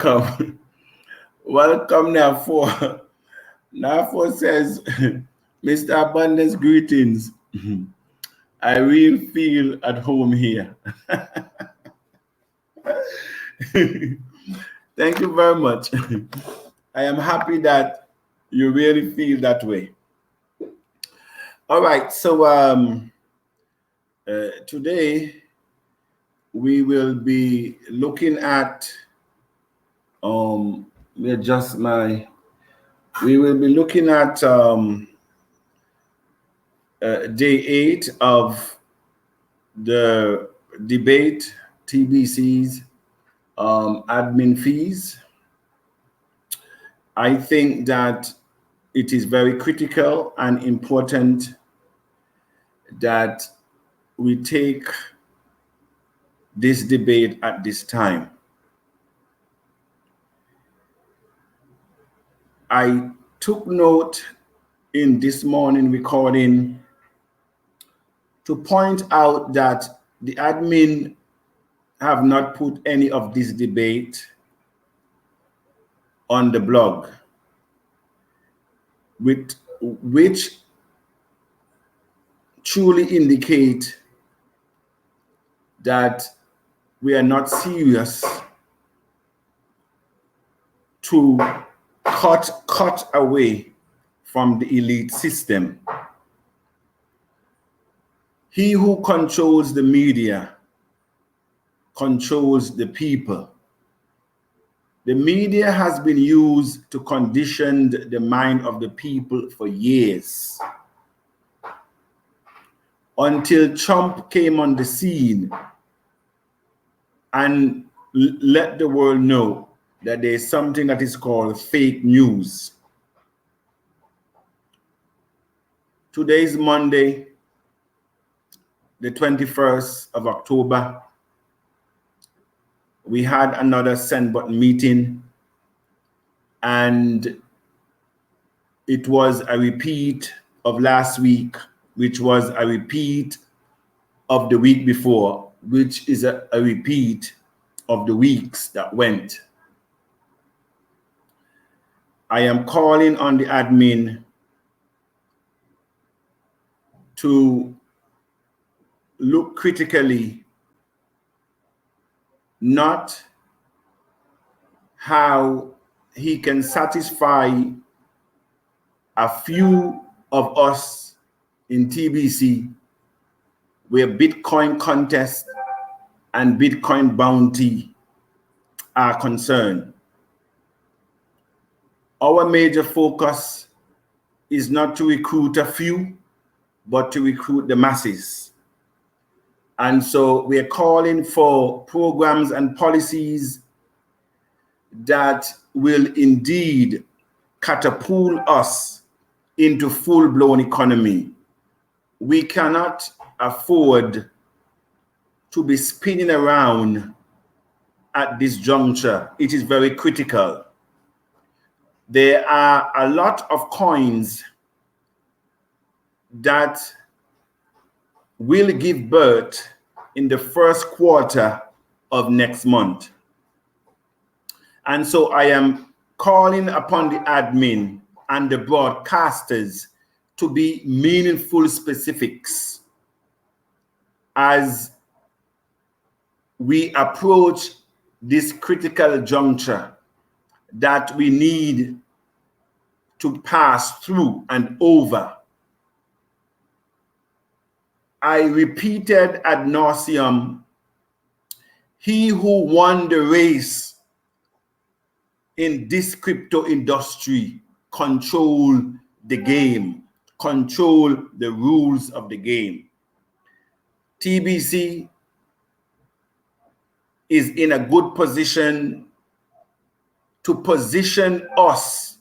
Welcome. Welcome, Nafo. Nafo says, Mr. Abundance, greetings. I really feel at home here. Thank you very much. I am happy that you really feel that way. All right, so today we will be looking at we will be looking at day 8 of the debate, TBC's admin fees. I think that it is very critical and important that we take this debate at this time. I took note in this morning recording to point out that the admin have not put any of this debate on the blog, which truly indicate that we are not serious to cut away from the elite system. He who controls the media controls the people. The media has been used to condition the mind of the people for years, until Trump came on the scene and let the world know that there is something that is called fake news. Today is Monday, the 21st of October. We had another send button meeting, and it was a repeat of last week, which was a repeat of the week before, which is a repeat of the weeks that went. I am calling on the admin to look critically not how he can satisfy a few of us in TBC where Bitcoin contest and Bitcoin bounty are concerned. Our major focus is not to recruit a few, but to recruit the masses. And so we are calling for programs and policies that will indeed catapult us into full-blown economy. We cannot afford to be spinning around at this juncture. It is very critical. There are a lot of coins that will give birth in the first quarter of next month. And so I am calling upon the admin and the broadcasters to be meaningful specifics as we approach this critical juncture that we need to pass through and over. I repeated ad nauseum, he who won the race in this crypto industry control the game, control the rules of the game. TBC is in a good position to position us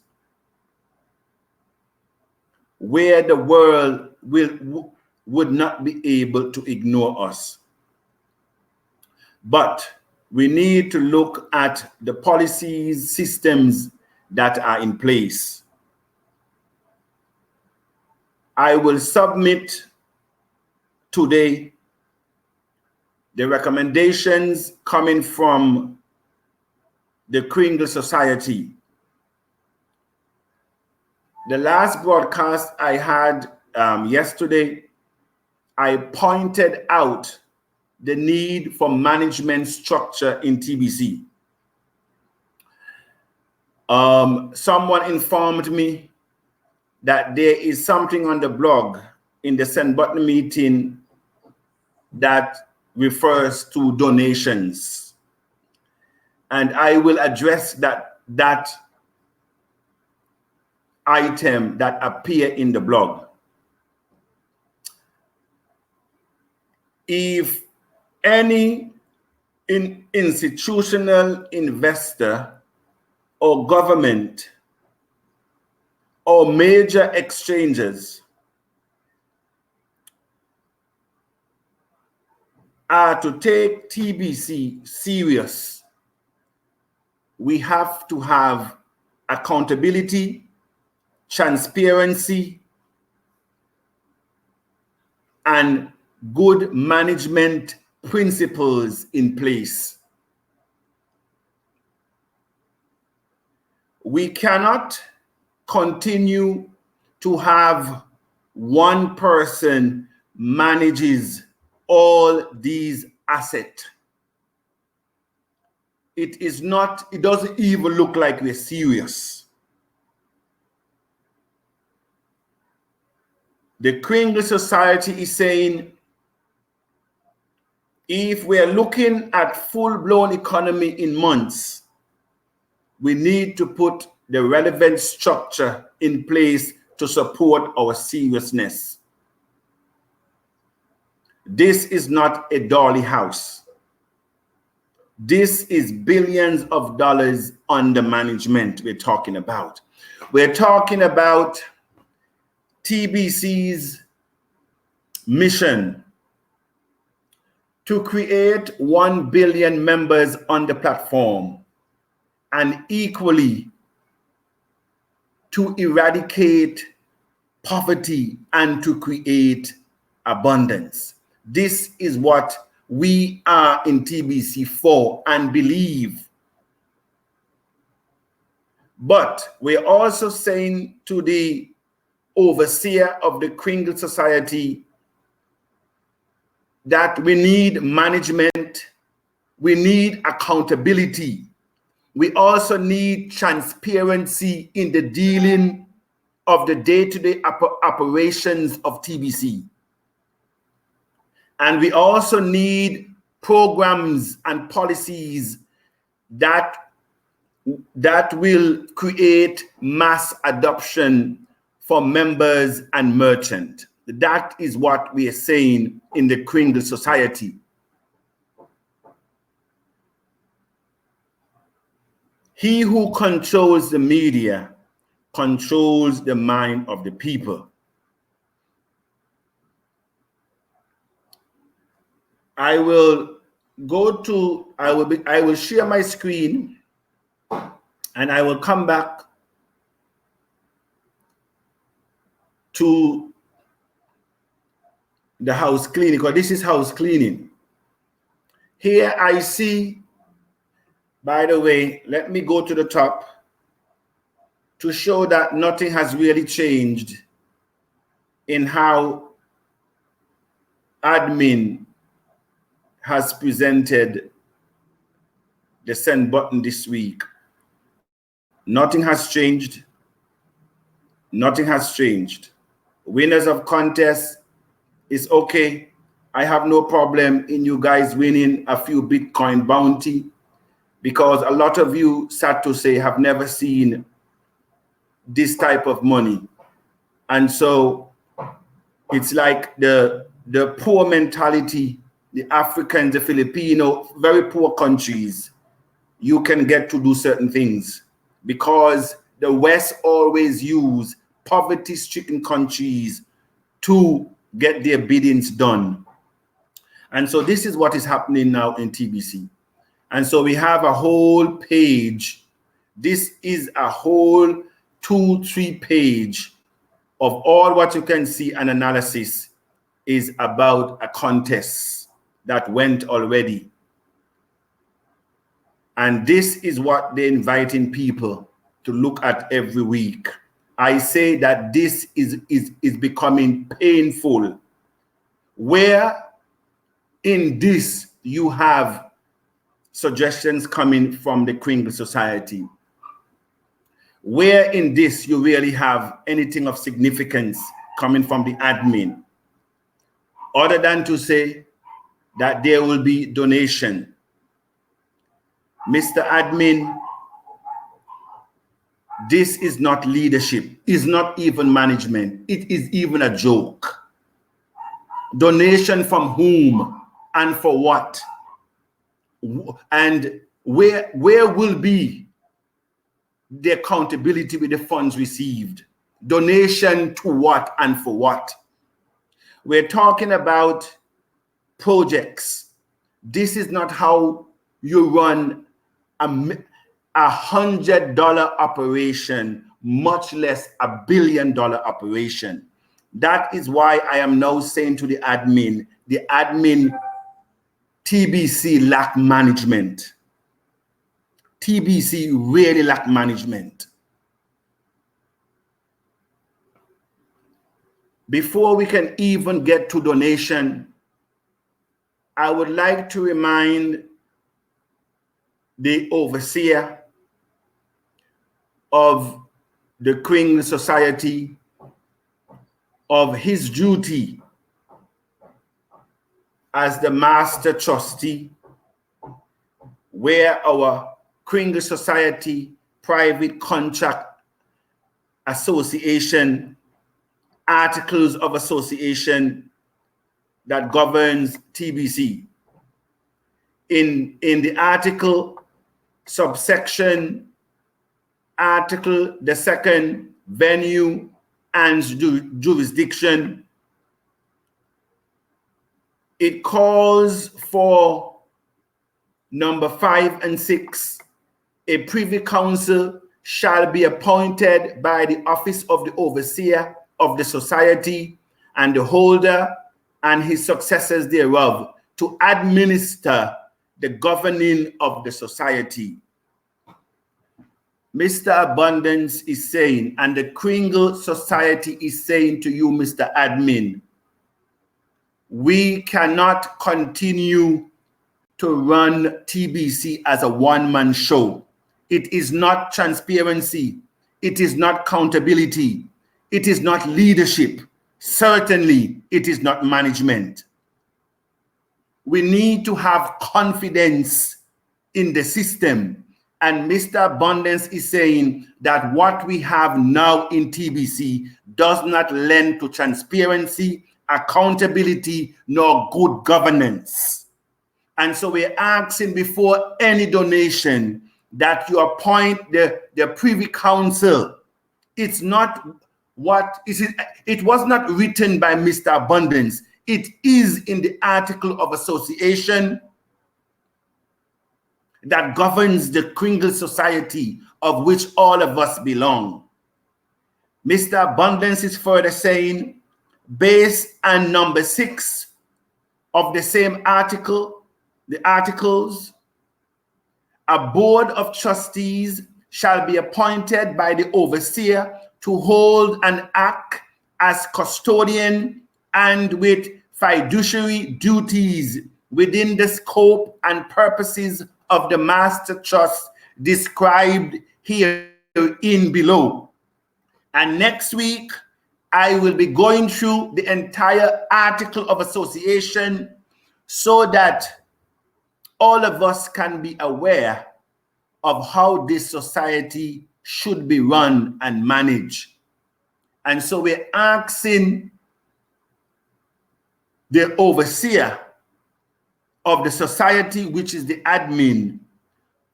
where the world would not be able to ignore us. But we need to look at the policies, systems that are in place. I will submit today the recommendations coming from the Kringle Society. The last broadcast I had yesterday, I pointed out the need for management structure in TBC. Someone informed me that there is something on the blog in the Send Button meeting that refers to donations. And I will address that item that appear in the blog. If any institutional investor or government or major exchanges are to take TBC serious, we have to have accountability, transparency, and good management principles in place. We cannot continue to have one person manages all these assets. It doesn't even look like we're serious. The Kringle Society is saying, if we're looking at full-blown economy in months, we need to put the relevant structure in place to support our seriousness. This is not a dolly house. This is billions of dollars under management we're talking about. We're talking about TBC's mission to create 1 billion members on the platform, and equally to eradicate poverty and to create abundance. This is what we are in TBC for and believe. But we're also saying to the overseer of the Kringle Society that we need management, we need accountability. We also need transparency in the dealing of the day-to-day operations of TBC. And we also need programs and policies that will create mass adoption for members and merchants. That is what we are saying in the Kringle Society. He who controls the media controls the mind of the people. I will share my screen and I will come back to the house cleaning, because this is house cleaning. Here I see, by the way, let me go to the top to show that nothing has really changed in how admin has presented the send button this week. Nothing has changed. Nothing has changed. Winners of contests is okay. I have no problem in you guys winning a few Bitcoin bounty, because a lot of you, sad to say, have never seen this type of money. And so it's like the poor mentality, the Africans, the Filipino, very poor countries, you can get to do certain things because the West always use poverty-stricken countries to get their biddings done. And so this is what is happening now in TBC. And so we have a whole page. This is a whole 2-3 page of all what you can see. An analysis is about a contest that went already. And this is what they're inviting people to look at every week. I say that this is becoming painful. Where in this you have suggestions coming from the Kringle Society? Where in this you really have anything of significance coming from the admin? Other than to say that there will be donation. Mr. Admin, this is not leadership, is not even management. It is even a joke. Donation from whom and for what? And where will be the accountability with the funds received? Donation to what and for what? We're talking about projects. This is not how you run $100 operation, much less $1 billion operation. That is why I am now saying to the admin TBC lack management. TBC really lack management. Before we can even get to donation, I would like to remind the overseer of the Kringle Society of his duty as the master trustee, where our Kringle Society Private Contract Association articles of association that governs TBC. In the article, subsection, article, the second, venue and jurisdiction, it calls for number 5 and 6, a privy council shall be appointed by the office of the overseer of the society and the holder and his successors thereof to administer the governing of the society. Mr. Abundance is saying, and the Kringle Society is saying to you, Mr. Admin, we cannot continue to run TBC as a one-man show. It is not transparency. It is not accountability. It is not leadership. Certainly, it is not management. We need to have confidence in the system. And Mr. Abundance is saying that what we have now in TBC does not lend to transparency, accountability, nor good governance. And so we're asking before any donation that you appoint the Privy Council. It's not what is it? It was not written by Mr. Abundance. It is in the article of association that governs the Kringle Society, of which all of us belong. Mr. Abundance is further saying, based on number 6 of the same article, the articles, a board of trustees shall be appointed by the overseer to hold and act as custodian and with fiduciary duties within the scope and purposes of the master trust described herein below. And next week, I will be going through the entire article of association so that all of us can be aware of how this society should be run and managed. And so we're asking the overseer of the society, which is the admin,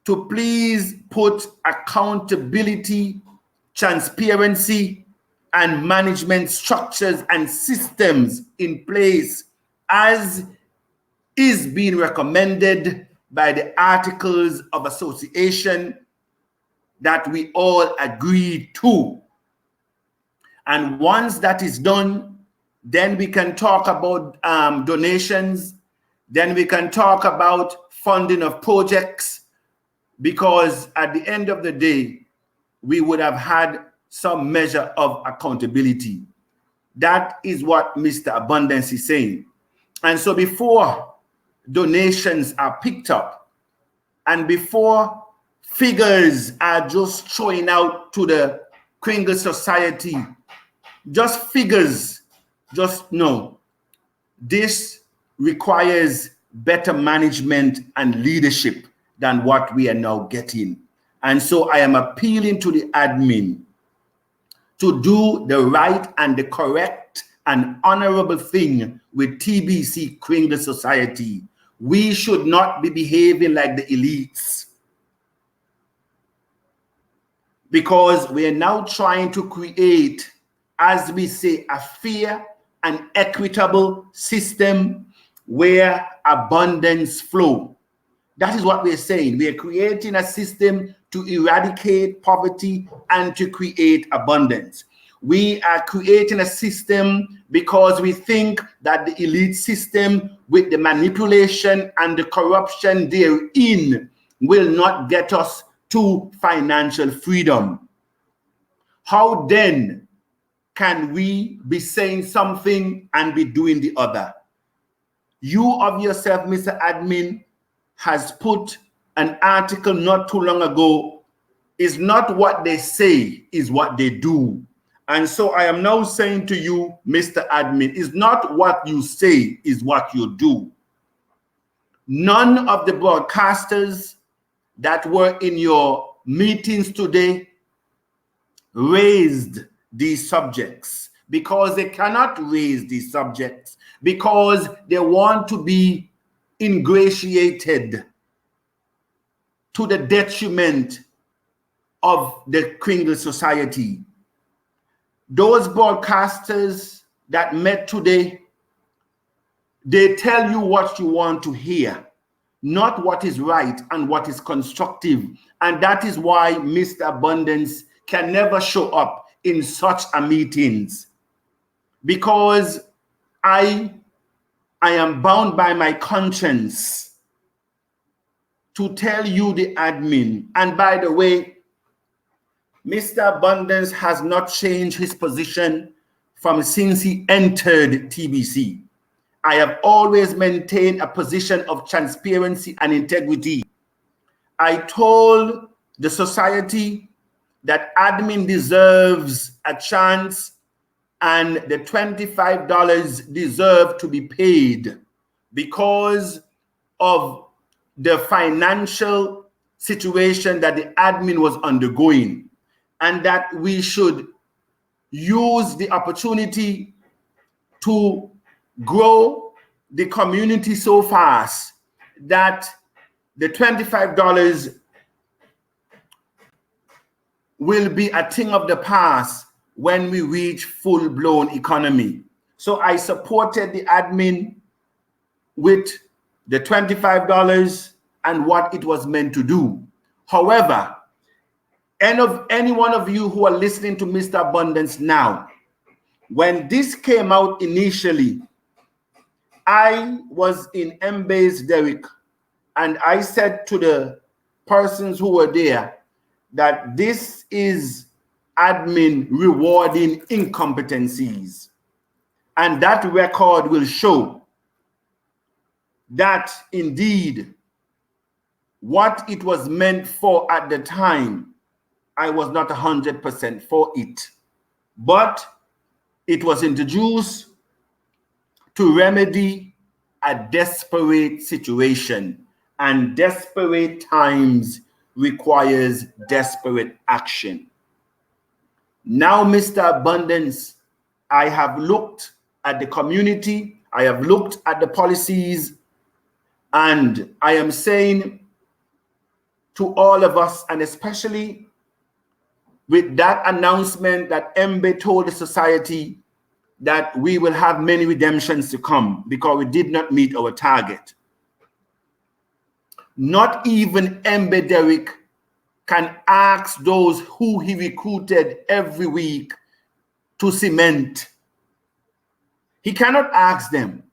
to please put accountability, transparency, and management structures and systems in place as is being recommended by the articles of association that we all agree to. And once that is done, then we can talk about donations. Then we can talk about funding of projects. because at the end of the day, we would have had some measure of accountability. That is what Mr. Abundance is saying. And so before donations are picked up and before figures are just showing out to the Kringle Society, just figures, just no. This requires better management and leadership than what we are now getting. And so I am appealing to the admin to do the right and the correct and honorable thing with TBC Kringle Society. We should not be behaving like the elites, because we are now trying to create, as we say, a fair and equitable system where abundance flow. That is what we're saying. We are creating a system to eradicate poverty and to create abundance. We are creating a system because we think that the elite system, with the manipulation and the corruption therein, will not get us to financial freedom. How then can we be saying something and be doing the other? You of yourself, Mr. Admin, has put an article not too long ago. Is not what they say, is what they do. And so I am now saying to you, Mr. Admin, is not what you say, is what you do. None of the broadcasters that were in your meetings today raised these subjects, because they cannot raise these subjects because they want to be ingratiated to the detriment of the Kringle Society. Those broadcasters that met today, they tell you what you want to hear, not what is right and what is constructive. And that is why Mr. Abundance can never show up in such a meetings, because I am bound by my conscience to tell you, the admin. And by the way, Mr. Abundance has not changed his position from since he entered TBC. I have always maintained a position of transparency and integrity. I told the society that admin deserves a chance and the $25 deserve to be paid because of the financial situation that the admin was undergoing, and that we should use the opportunity to grow the community so fast that the $25 will be a thing of the past when we reach full-blown economy. So I supported the admin with the $25 and what it was meant to do. However, any one of you who are listening to Mr. Abundance now, when this came out initially, I was in Mba's Derrick, and I said to the persons who were there that this is admin rewarding incompetencies. And that record will show that indeed what it was meant for at the time, I was not 100% for it. But it was introduced to remedy a desperate situation, and desperate times requires desperate action. Now, Mr. Abundance, I have looked at the community, I have looked at the policies, and I am saying to all of us, and especially with that announcement that Mbe told the society that we will have many redemptions to come because we did not meet our target. Not even Mbe Derrick can ask those who he recruited every week to cement. He cannot ask them,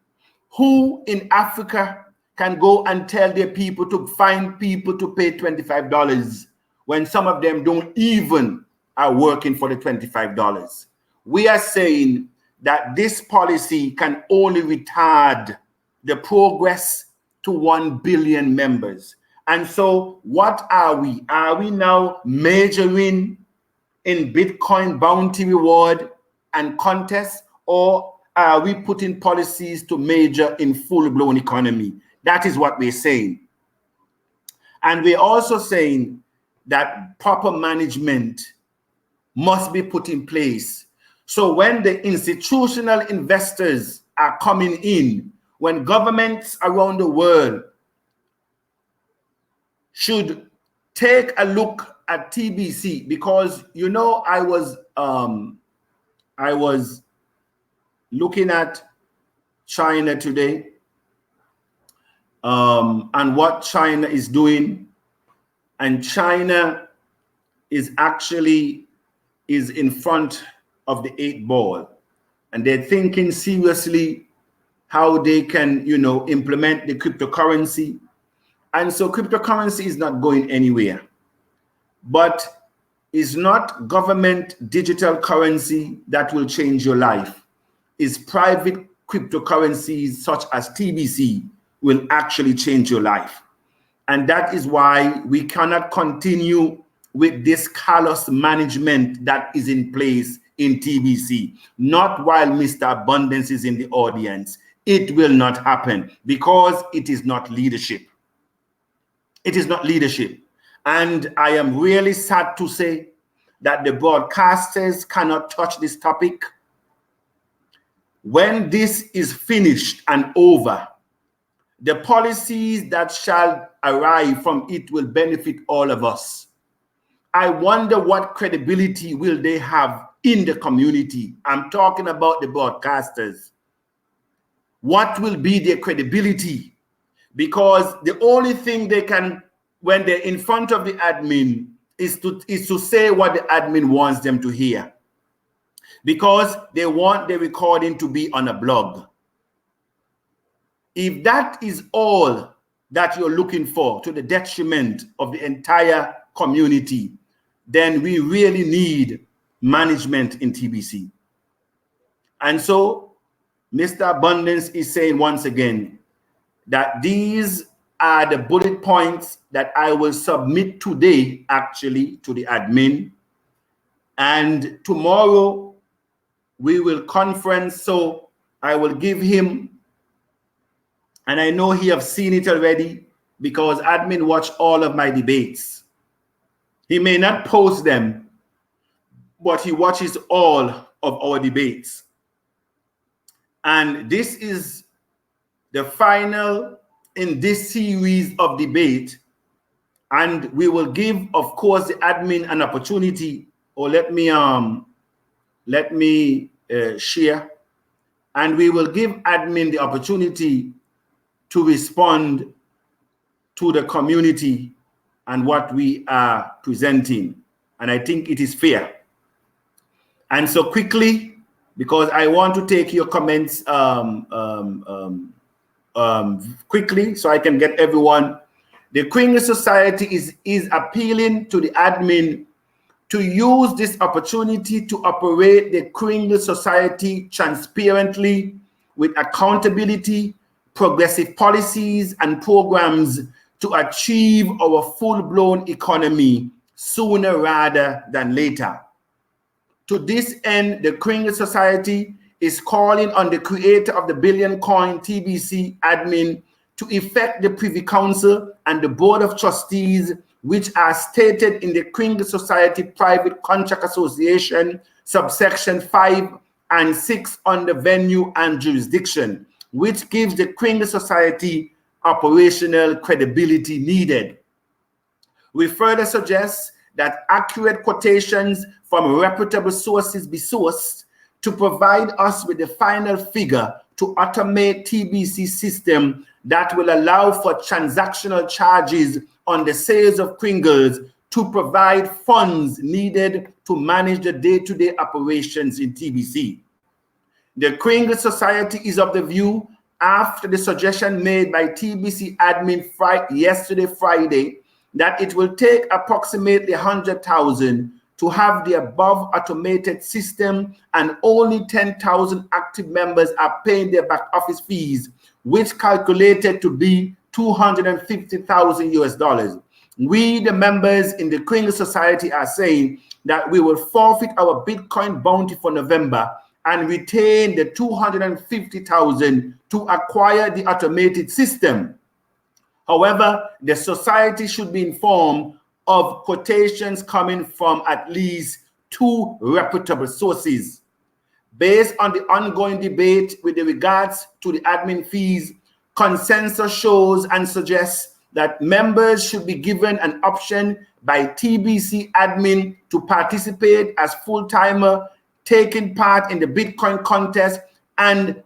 who in Africa can go and tell their people to find people to pay $25 when some of them don't even are working for the $25. We are saying that this policy can only retard the progress to 1 billion members. And so what are we? Are we now majoring in Bitcoin bounty reward and contest, or are we putting policies to major in full-blown economy? That is what we're saying. And we're also saying that proper management must be put in place. So when the institutional investors are coming in, when governments around the world should take a look at TBC, because you know I was looking at China today and what China is doing, and China is actually in front of the 8 ball, and they're thinking seriously how they can, you know, implement the cryptocurrency. And so cryptocurrency is not going anywhere, but it's not government digital currency that will change your life. It's private cryptocurrencies such as TBC will actually change your life. And that is why we cannot continue with this callous management that is in place in TBC. Not while Mr. Abundance is in the audience. It will not happen because it is not leadership. It is not leadership. And I am really sad to say that the broadcasters cannot touch this topic. When this is finished and over, the policies that shall arrive from it will benefit all of us. I wonder what credibility will they have in the community. I'm talking about the broadcasters. What will be their credibility? Because the only thing they can, when they're in front of the admin, is to say what the admin wants them to hear. Because they want the recording to be on a blog. If that is all that you're looking for, to the detriment of the entire community, then we really need management in TBC. And so Mr. Abundance is saying once again that these are the bullet points that I will submit today, actually, to the admin. And tomorrow we will conference. So I will give him, and I know he have seen it already because admin watch all of my debates. He may not post them, but he watches all of our debates. And this is the final in this series of debate. And we will give, of course, the admin an opportunity, or let me share. And we will give admin the opportunity to respond to the community and what we are presenting. And I think it is fair. And so quickly, because I want to take your comments quickly so I can get everyone. The Kringle Society is appealing to the admin to use this opportunity to operate the Kringle Society transparently with accountability, progressive policies and programs to achieve our full-blown economy sooner rather than later. To this end, the Kringle Society is calling on the creator of the Billion Coin TBC admin to effect the Privy Council and the Board of Trustees, which are stated in the Kringle Society Private Contract Association, subsection 5 and 6 under venue and jurisdiction, which gives the Kringle Society operational credibility needed. We further suggest that accurate quotations from reputable sources be sourced to provide us with the final figure to automate TBC system that will allow for transactional charges on the sales of Kringles to provide funds needed to manage the day-to-day operations in TBC. The Kringle Society is of the view, after the suggestion made by TBC admin yesterday, Friday, that it will take approximately 100,000 to have the above automated system, and only 10,000 active members are paying their back office fees, which calculated to be $250,000 US. We, the members in the Kringle Society, are saying that we will forfeit our Bitcoin bounty for November and retain the $250,000 to acquire the automated system. However, the society should be informed of quotations coming from at least 2 reputable sources. Based on the ongoing debate with regards to the admin fees, consensus shows and suggests that members should be given an option by TBC admin to participate as full-timer, taking part in the Bitcoin contest and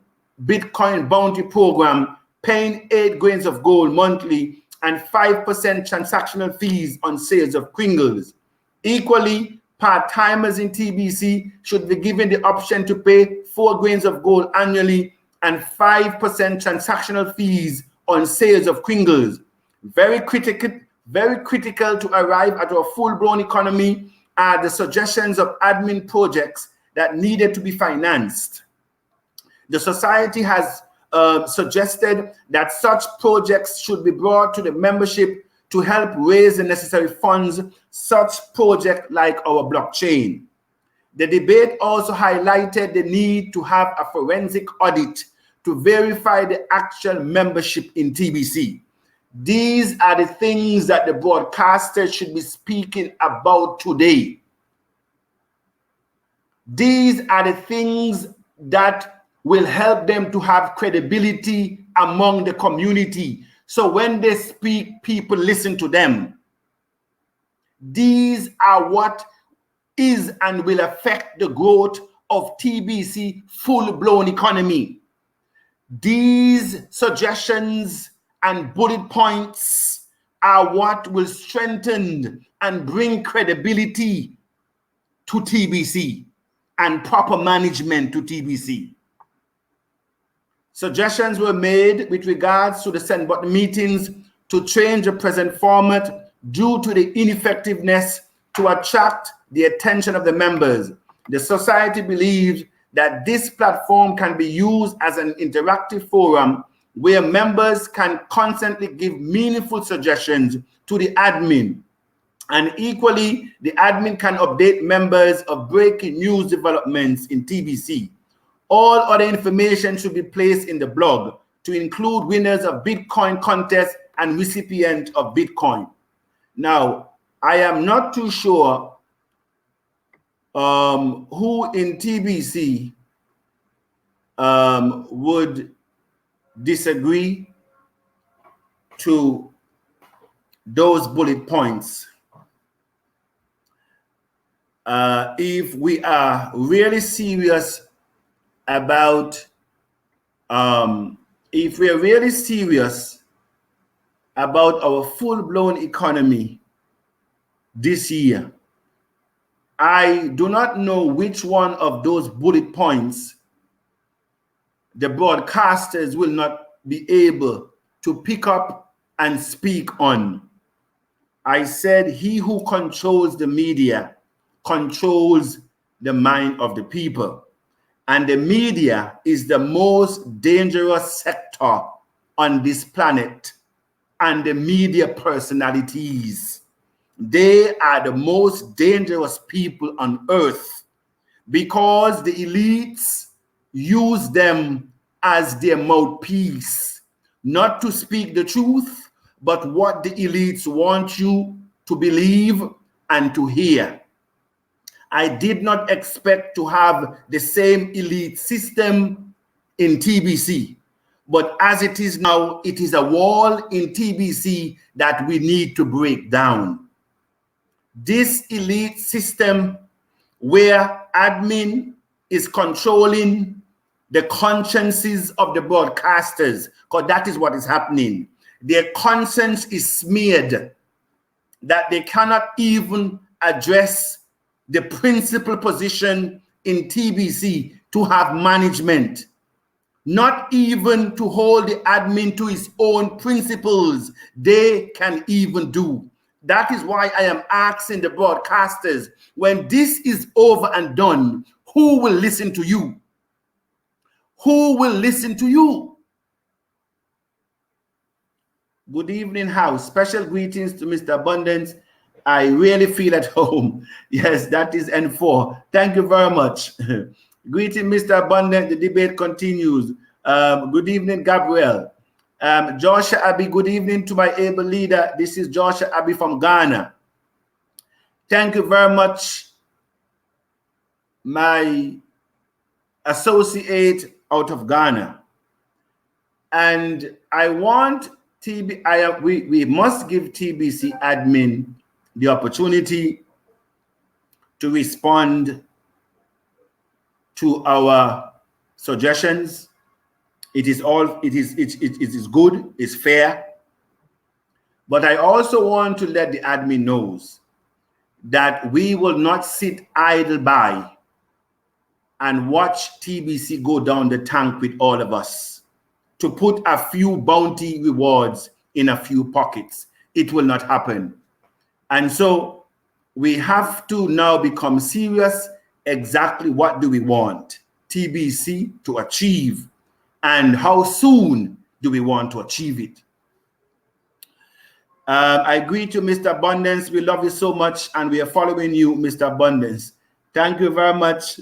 Bitcoin bounty program, paying 8 grains of gold monthly and 5% transactional fees on sales of Kringles. Equally, part-timers in TBC should be given the option to pay 4 grains of gold annually and 5% transactional fees on sales of Kringles. Very critical to arrive at our full-blown economy are the suggestions of admin projects that needed to be financed. The society has suggested that such projects should be brought to the membership to help raise the necessary funds, such projects like our blockchain. The debate also highlighted the need to have a forensic audit to verify the actual membership in TBC. These are the things that the broadcasters should be speaking about today. These are the things that will help them to have credibility among the community. So when they speak, people listen to them. These are what is and will affect the growth of TBC full-blown economy. These suggestions and bullet points are what will strengthen and bring credibility to TBC and proper management to TBC. Suggestions were made with regards to the send button meetings to change the present format due to the ineffectiveness to attract the attention of the members. The society believes that this platform can be used as an interactive forum where members can constantly give meaningful suggestions to the admin. And equally, the admin can update members of breaking news developments in TBC. All other information should be placed in the blog to include winners of Bitcoin contests and recipients of Bitcoin. Now, I am not too sure who in TBC would disagree to those bullet points. If we are really serious about our full-blown economy this year, I do not know which one of those bullet points the broadcasters will not be able to pick up and speak on. I said, he who controls the media controls the mind of the people. And the media is the most dangerous sector on this planet. And the media personalities, they are the most dangerous people on earth because the elites use them as their mouthpiece, not to speak the truth, but what the elites want you to believe and to hear. I did not expect to have the same elite system in TBC, but as it is now, it is a wall in TBC that we need to break down. This elite system where admin is controlling the consciences of the broadcasters, because that is what is happening. Their conscience is smeared that they cannot even address the principal position in TBC to have management. not even to hold the admin to his own principles, they can even do. That is why I am asking the broadcasters, when this is over and done, who will listen to you? Who will listen to you? Good evening, house. Special greetings to Mr. Abundance. I really feel at home. Yes, that is N4. Thank you very much. Greeting, Mr. Abundance. The debate continues. Good evening, Gabriel. Joshua Abbey, good evening to my able leader. This is Joshua Abbey from Ghana. Thank you very much, my associate out of Ghana. And I want we must give TBC admin the opportunity to respond to our suggestions. It is good, it's fair. But I also want to let the admin knows that we will not sit idle by and watch TBC go down the tank with all of us to put a few bounty rewards in a few pockets. It will not happen. And so we have to now become serious. Exactly what do we want TBC to achieve, and how soon do we want to achieve it? I agree to Mr. Abundance. We love you so much, and we are following you, Mr. Abundance. Thank you very much,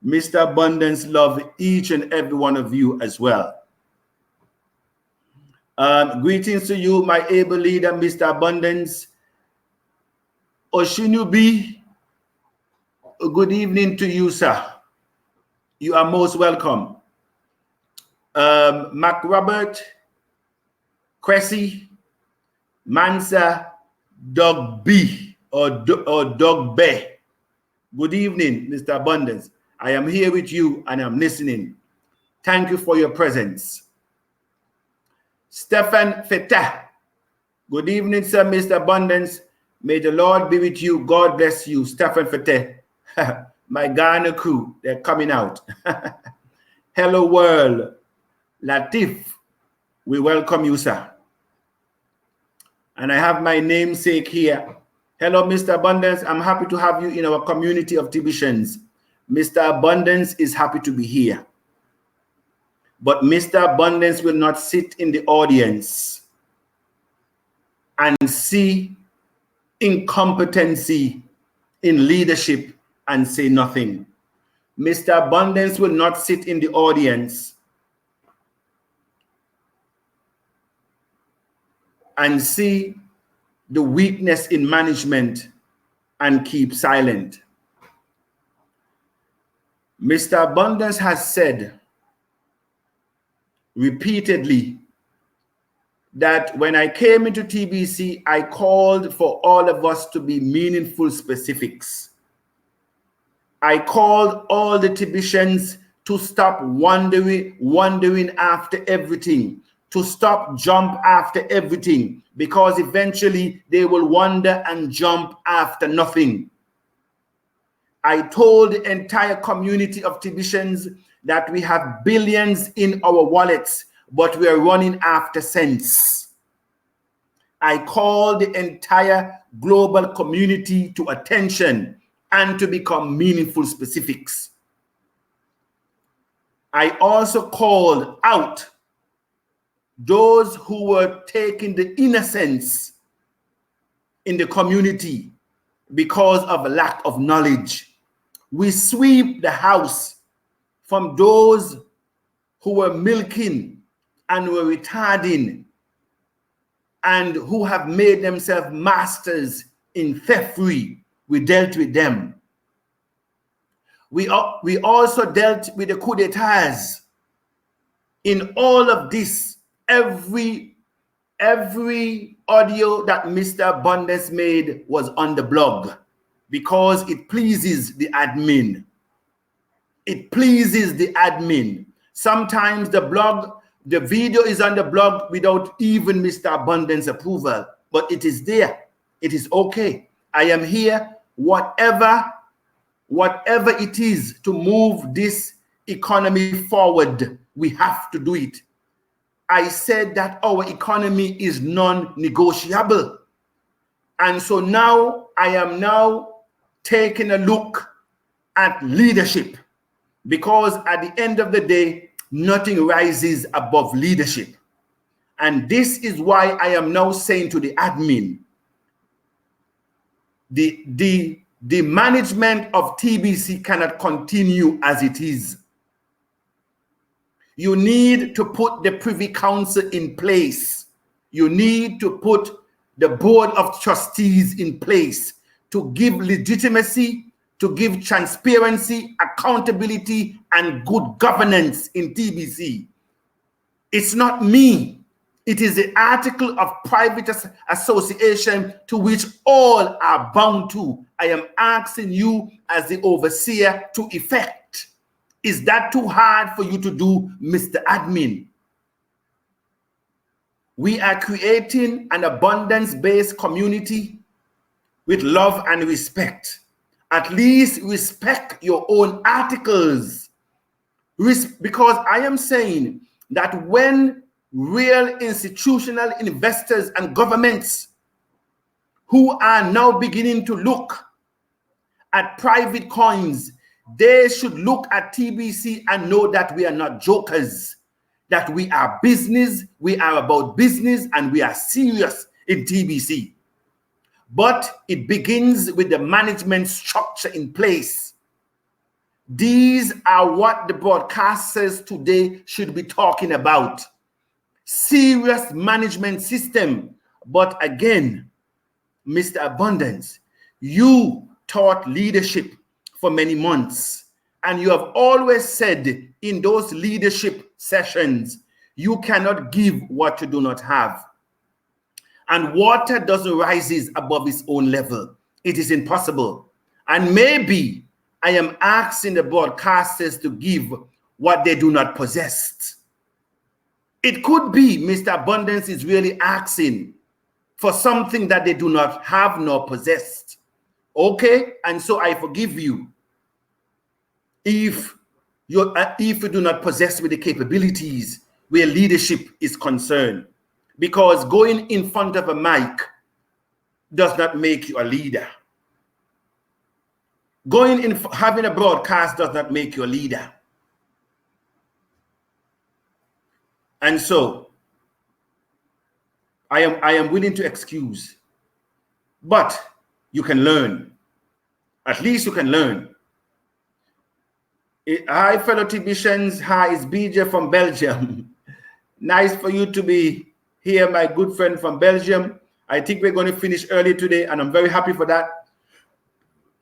Mr. Abundance. Love each and every one of you as well. Greetings to you, my able leader, Mr. Abundance. Oshinubi, good evening to you, sir. You are most welcome. Mac Robert, Cressy, Mansa, Doug B, or Doug B. Good evening, Mr. Abundance. I am here with you and I'm listening. Thank you for your presence. Stephen Feta. Good evening, sir, Mr. Abundance. May the Lord be with you. God bless you, Stephen Fete. My Ghana crew, they're coming out. Hello, world. Latif, we welcome you, sir. And I have my namesake here. Hello, Mr. Abundance. I'm happy to have you in our community of TBCians. Mr. Abundance is happy to be here. But Mr. Abundance will not sit in the audience and see incompetency in leadership and say nothing. Mr. Abundance will not sit in the audience and see the weakness in management and keep silent. Mr. Abundance has said repeatedly that when I came into TBC, I called for all of us to be meaningful specifics. I called all the TBCians to stop wandering after everything, to stop jump after everything, because eventually they will wander and jump after nothing. I told the entire community of TBCians that we have billions in our wallets, but we are running after cents. I called the entire global community to attention and to become meaningful specifics. I also called out those who were taking the innocence in the community because of a lack of knowledge. We sweep the house from those who were milking and were retarding and who have made themselves masters in theftery. We dealt with them. We also dealt with the coup d'etats. In all of this, every audio that Mr. Abundance made was on the blog because it pleases the admin. It pleases the admin. Sometimes the video is on the blog without even Mr. Abundance approval, but it is there. It is okay. I am here, whatever it is, to move this economy forward. We have to do it. I said that our economy is non-negotiable. And so now I am now taking a look at leadership, because at the end of the day, nothing rises above leadership. And this is why I am now saying to the admin, the management of TBC cannot continue as it is. You need to put the Privy Council in place. You need to put the Board of Trustees in place to give legitimacy, to give transparency, accountability, and good governance in TBC. It's not me. It is the article of private association to which all are bound to. I am asking you as the overseer to effect. Is that too hard for you to do, Mr. Admin? We are creating an abundance-based community with love and respect. At least respect your own articles. Because I am saying that when real institutional investors and governments who are now beginning to look at private coins, they should look at TBC and know that we are not jokers, that we are business, we are about business, and we are serious in TBC. But it begins with the management structure in place. These are what the broadcasters today should be talking about. Serious management system. But again, Mr. Abundance, you taught leadership for many months, and you have always said in those leadership sessions, you cannot give what you do not have. And water doesn't rise above its own level. It is impossible. And maybe I am asking the broadcasters to give what they do not possess. It could be Mr. Abundance is really asking for something that they do not have nor possess. Okay, and so I forgive you if you do not possess with the capabilities where leadership is concerned. Because going in front of a mic does not make you a leader. Having a broadcast does not make you a leader. And so I am willing to excuse, but you can learn. At least you can learn. Hi, fellow TBCians. Hi, it's BJ from Belgium. Nice for you to be here, my good friend from Belgium. I think we're going to finish early today, and I'm very happy for that.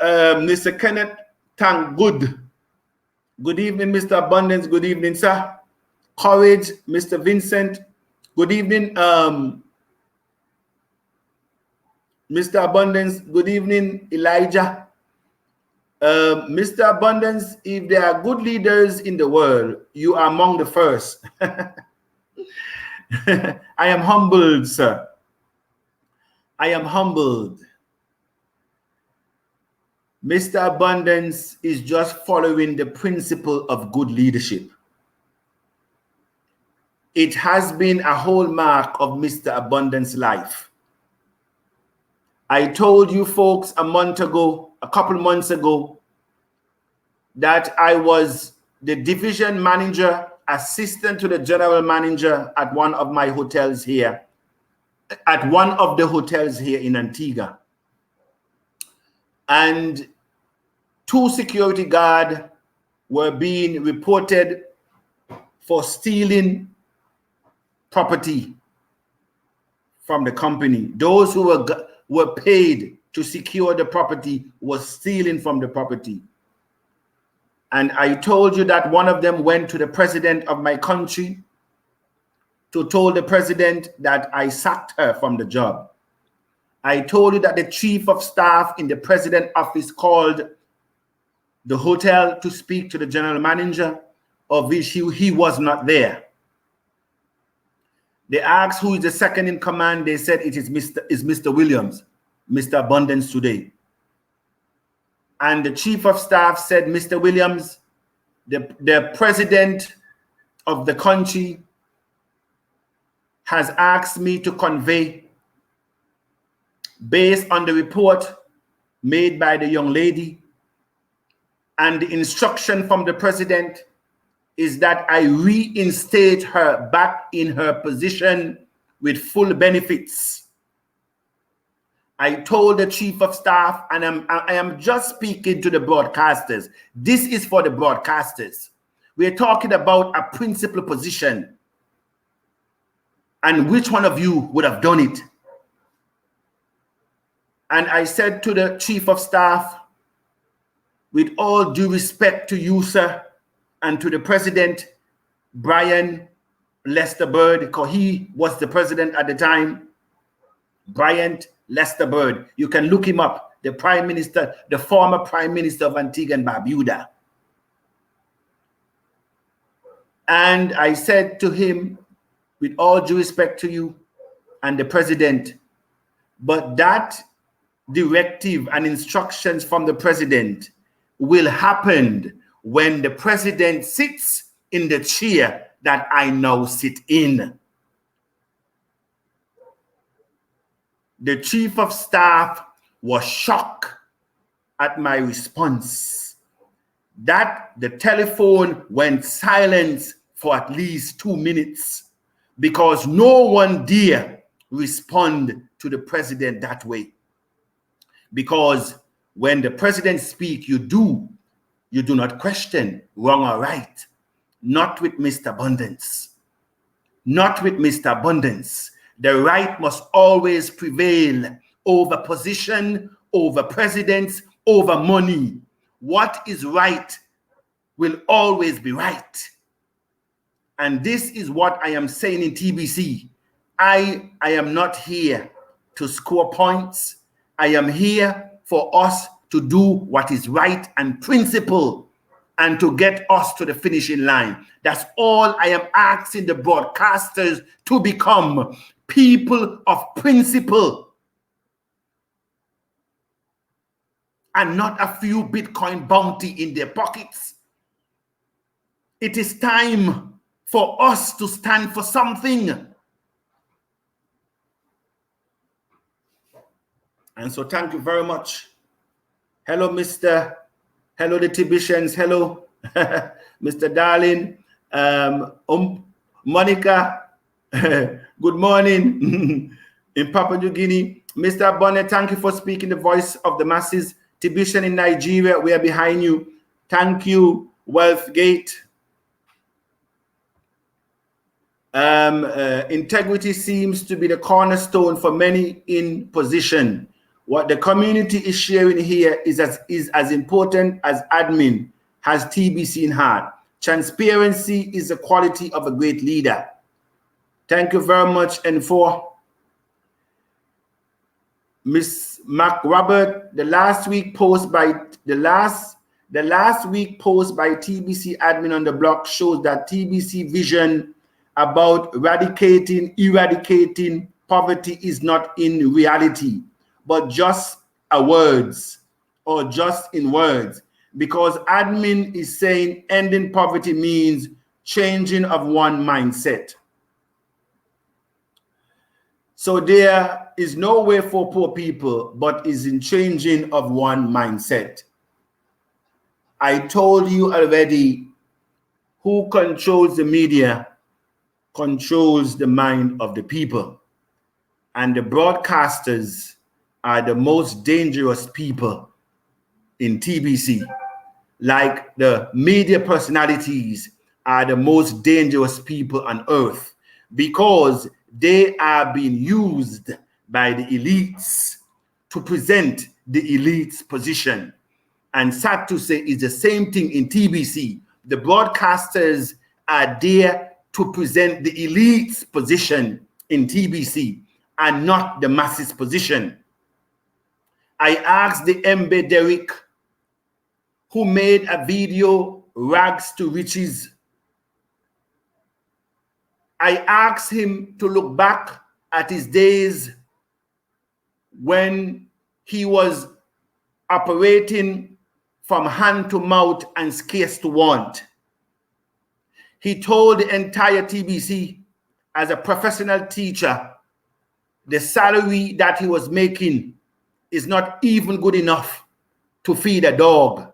Mr. Kenneth, thank good. Good evening, Mr. Abundance. Good evening, sir. Courage, Mr. Vincent. Good evening, Mr. Abundance. Good evening, Elijah. Mr. Abundance, if there are good leaders in the world, you are among the first. I am humbled, sir. I am humbled. Mr. Abundance is just following the principle of good leadership. It has been a hallmark of Mr. Abundance's life. I told you folks a couple months ago, that I was the division manager, assistant to the general manager at one of my hotels here, at one of the hotels here in Antigua. And 2 security guards were being reported for stealing property from the company. Those who were paid to secure the property was stealing from the property. And I told you that one of them went to the president of my country to tell the president that I sacked her from the job. I told you that the chief of staff in the president's office called the hotel to speak to the general manager, of which he was not there. They asked who is the second in command. They said it is Mr. Williams, Mr. Abundance today. And the chief of staff said, Mr. Williams, the president of the country has asked me to convey, based on the report made by the young lady, and the instruction from the president is that I reinstate her back in her position with full benefits. I told the chief of staff, and I am just speaking to the broadcasters. This is for the broadcasters. We're talking about a principal position. And which one of you would have done it? And I said to the chief of staff, with all due respect to you, sir, and to the president, Brian Lester Bird, because he was the president at the time, Brian Lester Bird. You can look him up, the prime minister, the former prime minister of Antigua and Barbuda. And I said to him, with all due respect to you and the president, but that directive and instructions from the president will happen when the president sits in the chair that I now sit in. The chief of staff was shocked at my response that the telephone went silent for at least 2 minutes because no one dare respond to the president that way. Because when the president speaks, you do not question wrong or right. Not with Mr. Abundance. Not with Mr. Abundance. The right must always prevail over position, over presidents, over money. What is right will always be right. And this is what I am saying in TBC. I am not here to score points. I am here for us to do what is right and principle and to get us to the finishing line. That's all I am asking the broadcasters to become, people of principle and not a few Bitcoin bounty in their pockets. It is time for us to stand for something. And so thank you very much. Hello, Mr. Hello, the TBCians. Hello, Mr. Darling. Monica, good morning. In Papua New Guinea. Mr. Bonnet, thank you for speaking the voice of the masses. TBCian in Nigeria, we are behind you. Thank you, Wealthgate. Integrity seems to be the cornerstone for many in position. What the community is sharing here is as important as admin has TBC in heart. Transparency is the quality of a great leader. Thank you very much. And for Miss Mac Robert, the last week post by TBC admin on the blog shows that TBC vision about eradicating poverty is not in reality, but just a words or just in words, because admin is saying ending poverty means changing of one mindset. So there is no way for poor people, but is in changing of one mindset. I told you already, who controls the media controls the mind of the people. And the broadcasters are the most dangerous people in TBC. Like the media personalities are the most dangerous people on earth because they are being used by the elites to present the elites' position. And sad to say, it's the same thing in TBC. The broadcasters are there to present the elite's position in TBC and not the masses' position. I asked the Mbe Derrick, who made a video, Rags to Riches. I asked him to look back at his days when he was operating from hand to mouth and scarce to want. He told the entire TBC, as a professional teacher, the salary that he was making is not even good enough to feed a dog.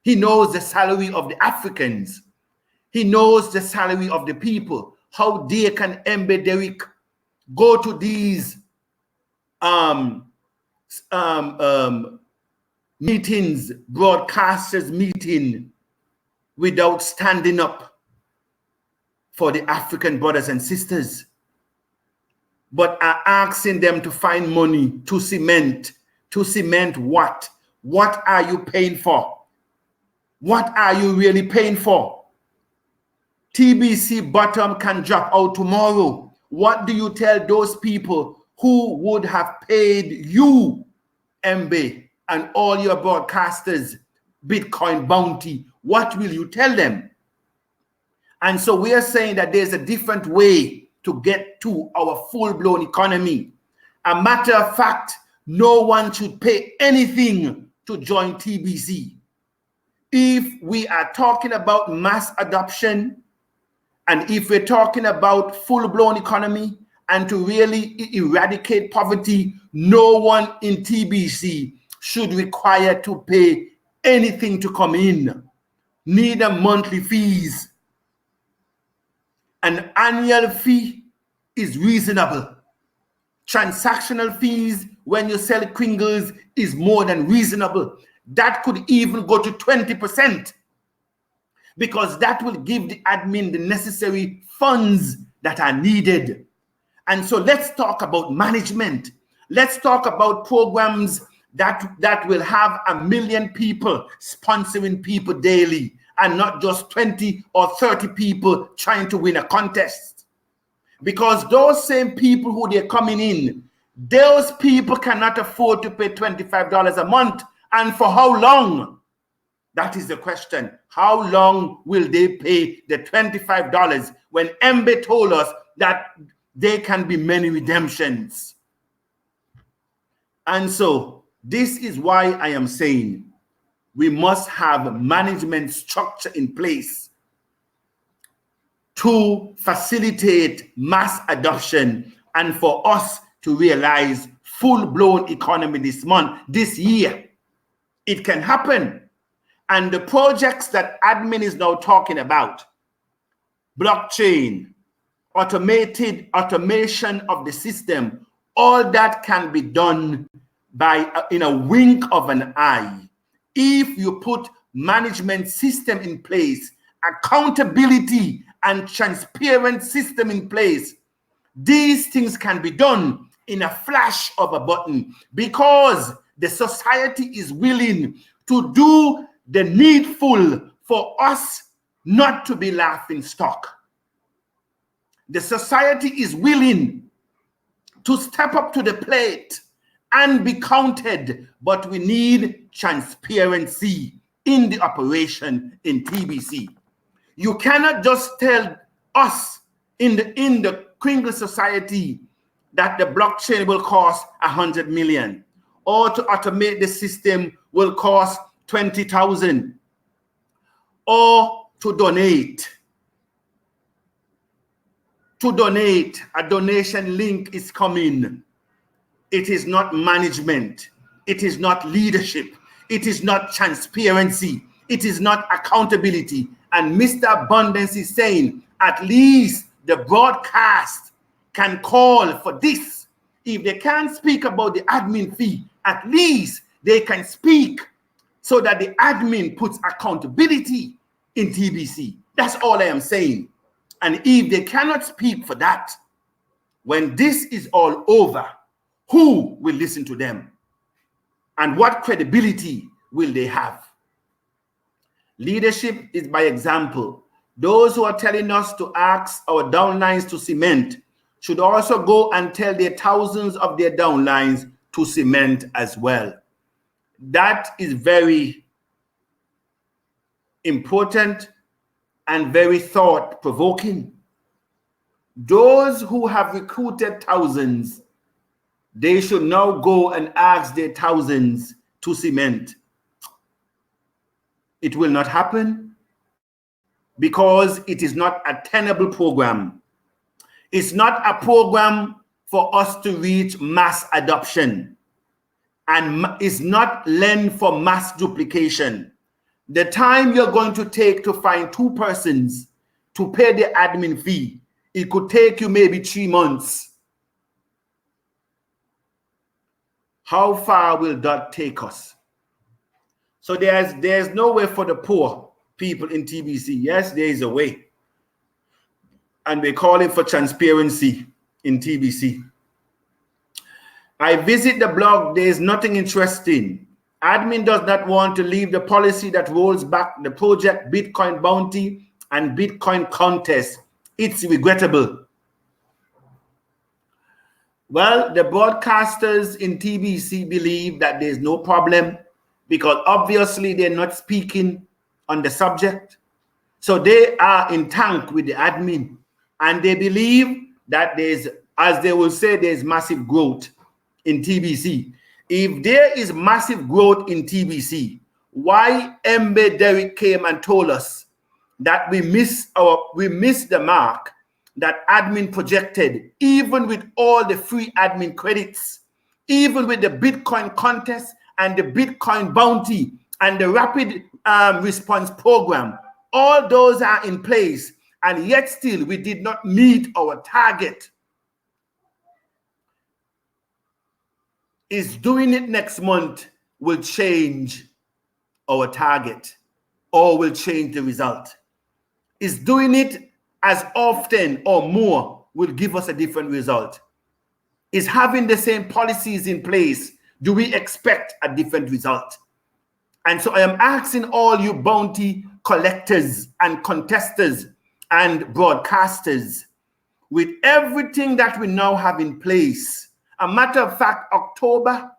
He knows the salary of the Africans. He knows the salary of the people. How dare can Mbe Derrick go to these meetings, broadcasters meeting, without standing up for the African brothers and sisters, but are asking them to find money to cement. To cement what? What are you paying for? What are you really paying for? TBC bottom can drop out tomorrow. What do you tell those people who would have paid you, Mbe, and all your broadcasters Bitcoin bounty? What will you tell them? And so we are saying that there's a different way to get to our full-blown economy. A matter of fact, no one should pay anything to join TBC. If we are talking about mass adoption, and if we're talking about full-blown economy and to really eradicate poverty, no one in TBC should require to pay anything to come in, neither monthly fees. An annual fee is reasonable. Transactional fees when you sell Kringles is more than reasonable. That could even go to 20%, because that will give the admin the necessary funds that are needed. And so let's talk about management. Let's talk about programs that will have 1 million people sponsoring people daily, and not just 20 or 30 people trying to win a contest. Because those same people who they're coming in, those people cannot afford to pay $25 a month. And for how long? That is the question. How long will they pay the $25 when Mbe told us that there can be many redemptions? And so this is why I am saying we must have management structure in place to facilitate mass adoption and for us to realize full-blown economy this year. It can happen. And the projects that admin is now talking about, blockchain, automation of the system, all that can be done in a wink of an eye. If you put management system in place, accountability and transparent system in place, these things can be done in a flash of a button, because the society is willing to do the needful for us not to be laughing stock. The society is willing to step up to the plate and be counted, but we need transparency in the operation in TBC. You cannot just tell us in the Kringle society that the blockchain will cost 100 million, or to automate the system will cost 20,000, or to donate. A donation link is coming. It is not management. It is not leadership. It is not transparency. It is not accountability. And Mr. Abundance is saying at least the broadcast can call for this. If they can't speak about the admin fee, at least they can speak so that the admin puts accountability in TBC. That's all I am saying. And if they cannot speak for that, when this is all over, who will listen to them? And what credibility will they have? Leadership is by example. Those who are telling us to ask our downlines to cement should also go and tell their thousands of their downlines to cement as well. That is very important and very thought-provoking. Those who have recruited thousands, they should now go and ask their thousands to cement. It will not happen. because it is not a tenable program. It's not a program for us to reach mass adoption, and it's not lent for mass duplication. The time you're going to take to find 2 persons to pay the admin fee, it could take you maybe 3 months. How far will that take us? So there's no way for the poor people in TBC. Yes, there is a way. And we're calling for transparency in TBC. I visit the blog. There is nothing interesting. Admin does not want to leave the policy that rolls back the project Bitcoin bounty and Bitcoin contest. It's regrettable. Well, the broadcasters in TBC believe that there's no problem because obviously they're not speaking on the subject. So they are in tank with the admin, and they believe that there's, as they will say, there's massive growth in TBC. If there is massive growth in TBC, why Mbe Derrick came and told us that we missed the mark that admin projected, even with all the free admin credits, even with the Bitcoin contest and the Bitcoin bounty and the rapid response program, all those are in place, and yet still we did not meet our target. Is doing it next month will change our target or will change the result? Is doing it as often or more will give us a different result? Is having the same policies in place, do we expect a different result? And so I am asking all you bounty collectors and contesters and broadcasters, with everything that we now have in place. A matter of fact, October,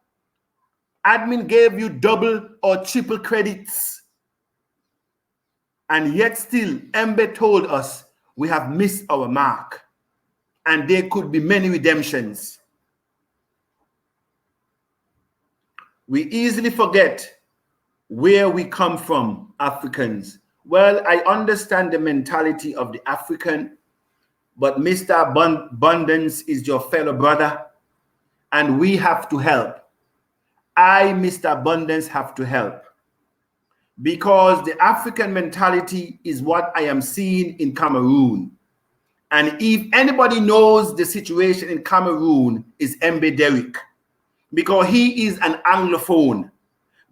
admin gave you double or triple credits. And yet still, Mbe told us we have missed our mark. And there could be many redemptions. We easily forget where we come from, Africans. Well, I understand the mentality of the African, but Mr. Abundance is your fellow brother, and we have to help. I, Mr. Abundance, have to help, because the African mentality is what I am seeing in Cameroon. And if anybody knows the situation in Cameroon, is Mbe Derrick, because he is an Anglophone,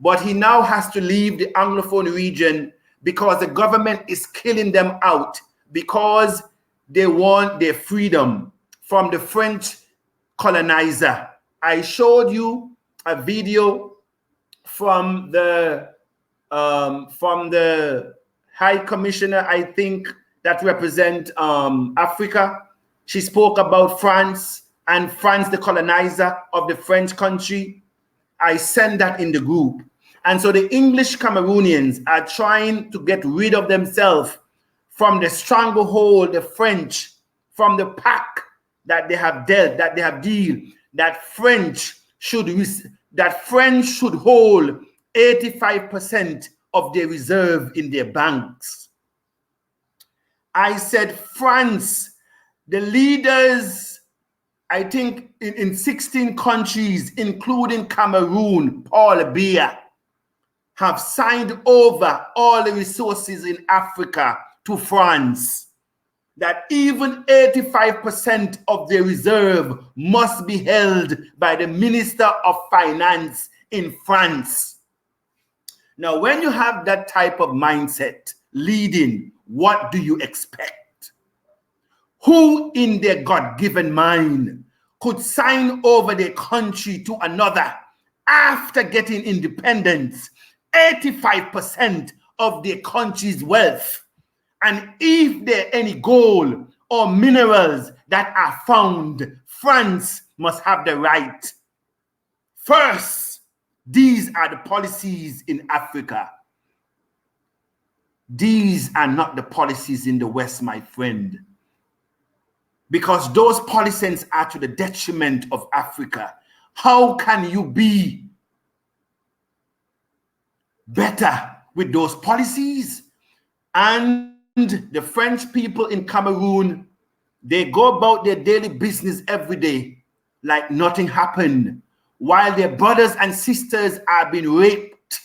but he now has to leave the Anglophone region because the government is killing them out because they want their freedom from the French colonizer. I showed you a video from the High Commissioner, I think, that represent Africa. She spoke about France and France, the colonizer of the French country. I sent that in the group. And so the English Cameroonians are trying to get rid of themselves from the stranglehold, the French, from the pack that they have dealt, that they have dealt, that French should hold 85% of their reserve in their banks. I said, France, the leaders, I think in 16 countries, including Cameroon, Paul Biya, have signed over all the resources in Africa to France, that even 85% of their reserve must be held by the Minister of Finance in France. Now, when you have that type of mindset leading, what do you expect? Who in their God-given mind could sign over their country to another after getting independence, 85% of their country's wealth? And if there are any gold or minerals that are found, France must have the right. First, these are the policies in Africa. These are not the policies in the West, my friend. Because those policies are to the detriment of Africa. How can you be better with those policies? And The French people in Cameroon, they go about their daily business every day like nothing happened, while their brothers and sisters are being raped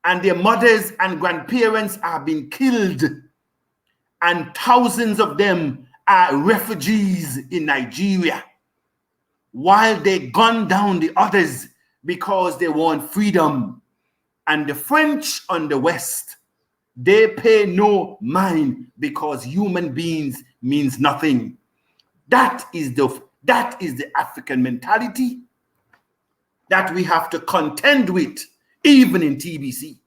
and their mothers and grandparents are being killed, and thousands of them are refugees in Nigeria, while they gun down the others because they want freedom. And the French on the West, they pay no mind because human beings means nothing. That is the African mentality that we have to contend with, even in TBC.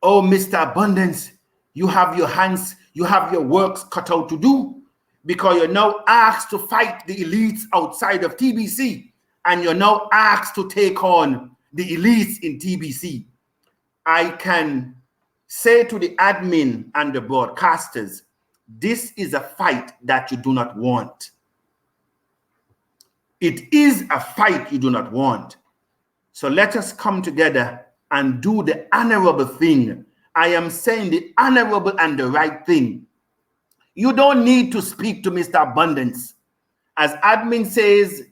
Oh, Mr. Abundance, you have your hands, you have your works cut out to do, because you're now asked to fight the elites outside of TBC, and you're now asked to take on the elites in TBC. I can say to the admin and the broadcasters, this is a fight that you do not want. It is a fight you do not want. So let us come together and do the honorable thing. I am saying the honorable and the right thing. You don't need to speak to Mr. Abundance. As admin says,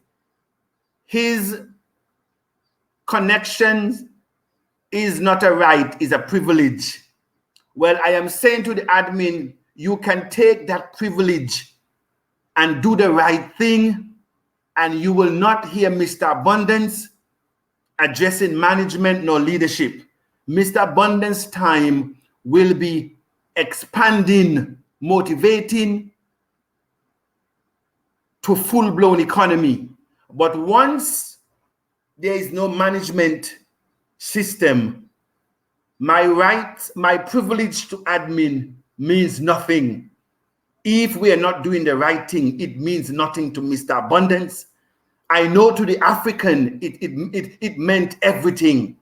his connections is not a right, is a privilege. Well, I am saying to the admin, you can take that privilege and do the right thing, and you will not hear Mr. Abundance addressing management nor leadership. Mr. Abundance time will be expanding, motivating to full-blown economy. But once there is no management system, my rights, my privilege to admin means nothing. If we are not doing the right thing, it means nothing to Mr. Abundance. I know to the African, it meant everything.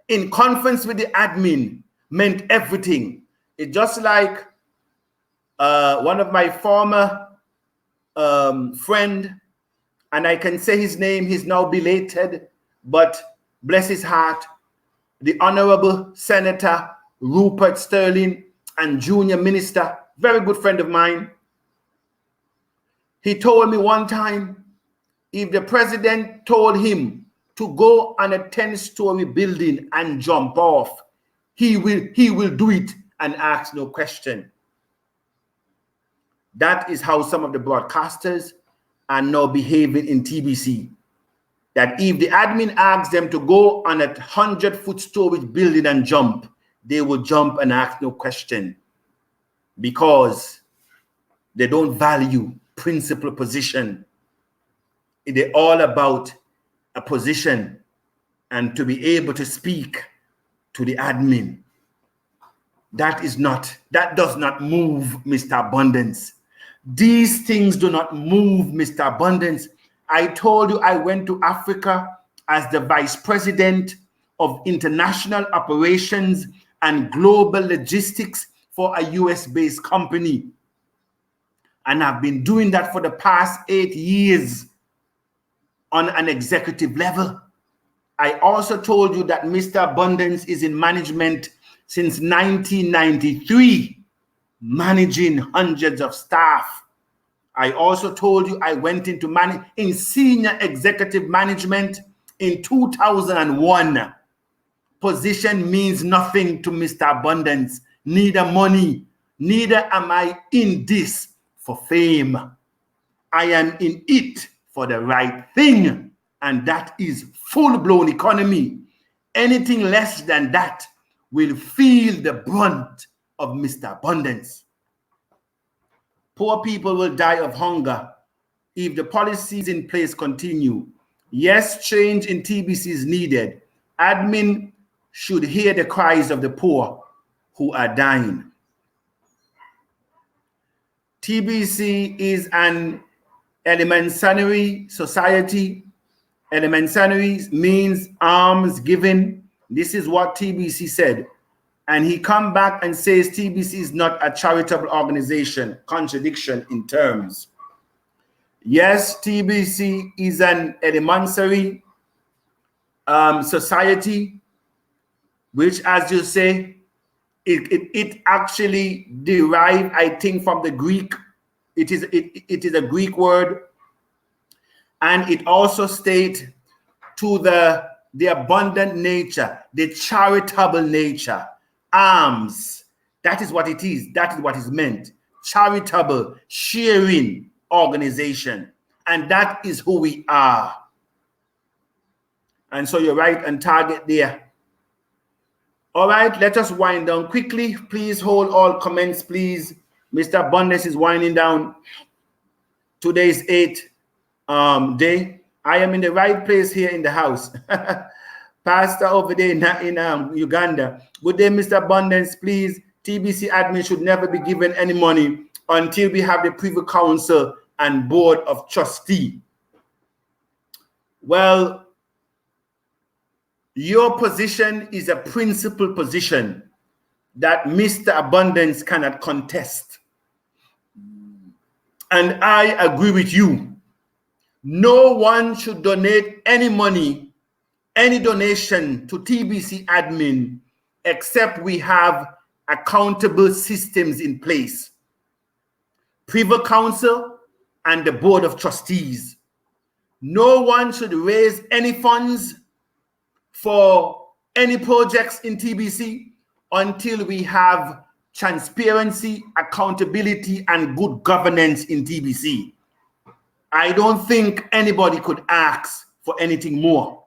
In conference with the admin, meant everything. It's just like one of my former friend, and I can say his name, he's now belated, but bless his heart, the Honorable Senator Rupert Sterling, and Junior Minister, very good friend of mine. He told me one time, if the president told him to go on a 10-story building and jump off, he will do it and ask no question. That is how some of the broadcasters are now behaving in TBC. That if the admin asks them to go on a 100-foot storage building and jump, they will jump and ask no question, because they don't value principal position. They're all about a position and to be able to speak to the admin. That does not move Mr. Abundance. These things do not move Mr. Abundance. I told you I went to Africa as the Vice President of International Operations and Global Logistics for a US-based company. And I've been doing that for the past 8 years on an executive level. I also told you that Mr. Abundance is in management since 1993, managing hundreds of staff. I also told you I went into in senior executive management in 2001. Position means nothing to Mr. Abundance, neither money, neither am I in this for fame. I am in it for the right thing, and that is full-blown economy. Anything less than that will feel the brunt of Mr. Abundance. Poor people will die of hunger if the policies in place continue. Yes, change in TBC is needed. Admin should hear the cries of the poor who are dying. TBC is an elementary society. Elementary means alms given. This is what TBC said. And he come back and says TBC is not a charitable organization. Contradiction in terms. Yes, TBC is an elementary society, which, as you say, It actually derived, I think, from the Greek. It is a Greek word, and it also states to the abundant nature, the charitable nature, alms. That is what it is. That is what is meant. Charitable, sharing organization. And that is who we are. And so you're right on target there. All right, let us wind down quickly. Please hold all comments, please. Mr. Abundance is winding down. Today's 8th day. I am in the right place here in the house. Pastor over there in Uganda. Good day, Mr. Abundance. Please, TBC admin should never be given any money until we have the Privy Council and Board of Trustee. Well, your position is a principal position that Mr. Abundance cannot contest. And I agree with you. No one should donate any money, any donation to TBC admin, except we have accountable systems in place. Privy Council and the Board of Trustees. No one should raise any funds for any projects in TBC until we have transparency, accountability, and good governance in TBC. I don't think anybody could ask for anything more.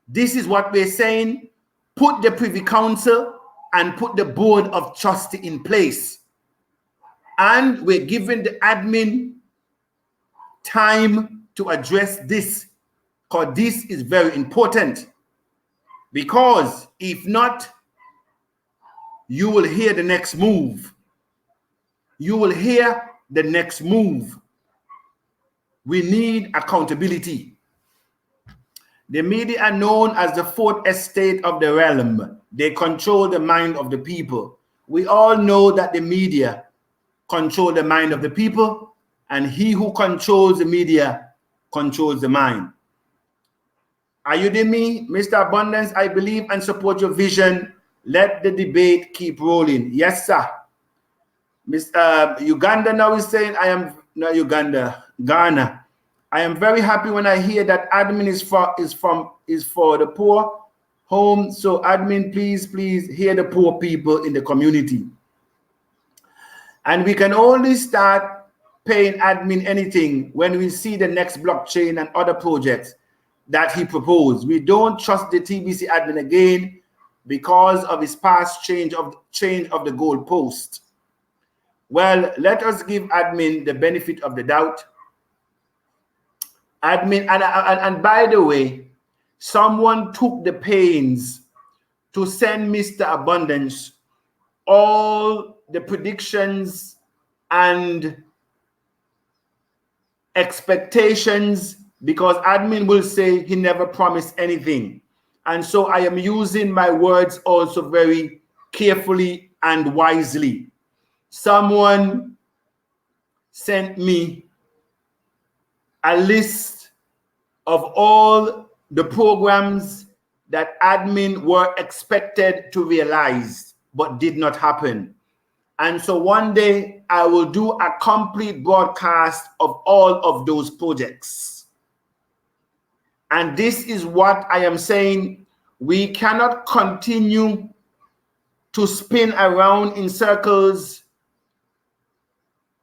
This is what we're saying. Put the Privy Council and put the Board of Trustee in place. And we're giving the admin time to address this, because this is very important. Because if not, you will hear the next move. You will hear the next move. We need accountability. The media are known as the fourth estate of the realm. They control the mind of the people. We all know that the media control the mind of the people, and he who controls the media controls the mind. Are you with me, Mr. Abundance? I believe and support your vision. Let the debate keep rolling. Yes, sir. Mr. Uganda now is saying, I am not Uganda, Ghana. I am very happy when I hear that admin is for the poor home. So admin, please hear the poor people in the community. And we can only start paying admin anything when we see the next blockchain and other projects that he proposed. We don't trust the TBC admin again because of his past change of the goalpost. Well, let us give admin the benefit of the doubt. Admin, and by the way, someone took the pains to send Mr. Abundance all the predictions and expectations, because admin will say he never promised anything. And so I am using my words also very carefully and wisely. Someone sent me a list of all the programs that admin were expected to realize but did not happen. And so one day I will do a complete broadcast of all of those projects. And this is what I am saying. We cannot continue to spin around in circles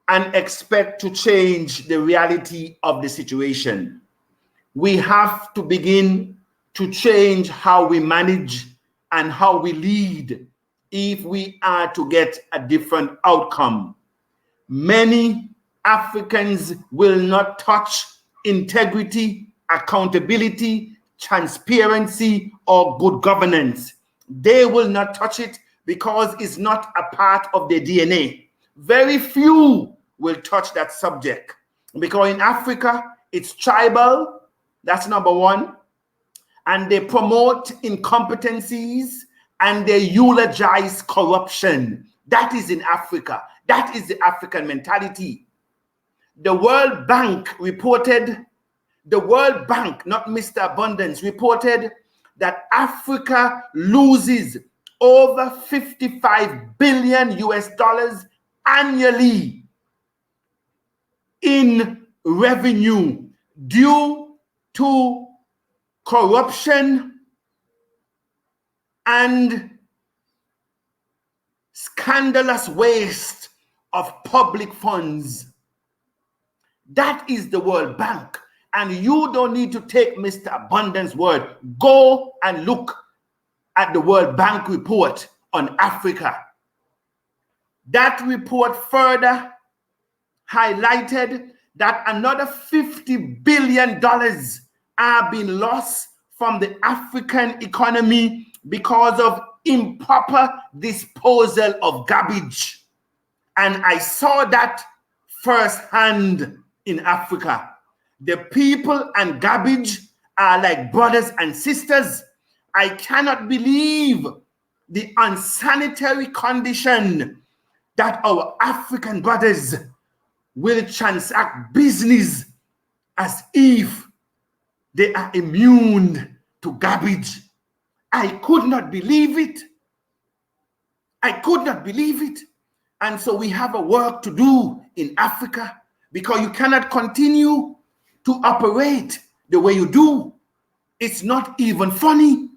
and expect to change the reality of the situation. We have to begin to change how we manage and how we lead if we are to get a different outcome. Many Africans will not touch integrity, accountability, transparency, or good governance. They will not touch it because it's not a part of their DNA. Very few will touch that subject, because in Africa, it's tribal. That's number one. And they promote incompetencies and they eulogize corruption. That is in Africa. That is the African mentality. The World Bank reported, the World Bank, not Mr. Abundance, reported that Africa loses over 55 billion US dollars annually in revenue due to corruption and scandalous waste of public funds. That is the World Bank. And you don't need to take Mr. Abundance's word. Go and look at the World Bank report on Africa. That report further highlighted that another $50 billion are being lost from the African economy because of improper disposal of garbage. And I saw that firsthand in Africa. The people and garbage are like brothers and sisters. I cannot believe the unsanitary condition that our African brothers will transact business as if they are immune to garbage. I could not believe it. I could not believe it. And so we have a work to do in Africa, because you cannot continue to operate the way you do. It's not even funny.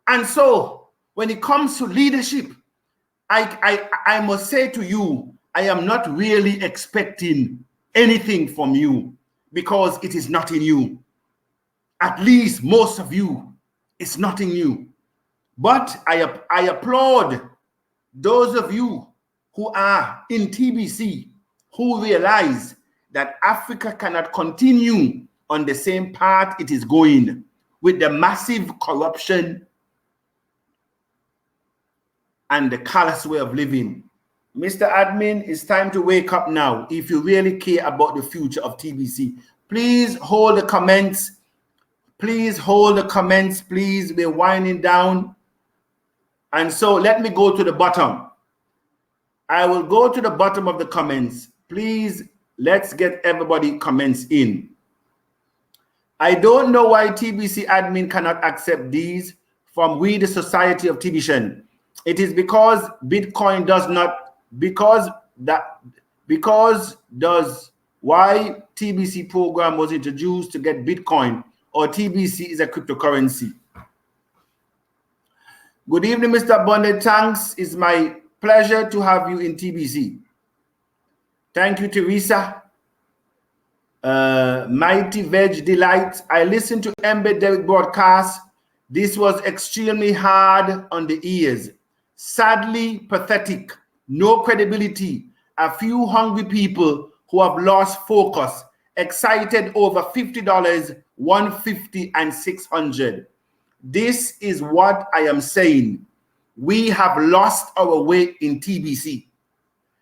And so when it comes to leadership, I must say to you, I am not really expecting anything from you, because it is not in you. At least most of you, it's not in you. But I applaud those of you who are in TBC, who realize that Africa cannot continue on the same path it is going, with the massive corruption and the callous way of living. Mr. Admin, it's time to wake up now. If you really care about the future of TBC, please hold the comments. Please hold the comments. Please, we're winding down. And so let me go to the bottom. I will go to the bottom of the comments. Please, let's get everybody comments in. I don't know why TBC admin cannot accept these from we, the Society of TBC. It is because Bitcoin does not, why TBC program was introduced to get Bitcoin, or TBC is a cryptocurrency. Good evening, Mr. Bonnet. Thanks. It's my pleasure to have you in TBC. Thank you, Teresa. Mighty Veg Delight. I listened to Embed Derek broadcast. This was extremely hard on the ears. Sadly pathetic. No credibility. A few hungry people who have lost focus. Excited over $50, $150, and $600. This is what I am saying. We have lost our way in TBC.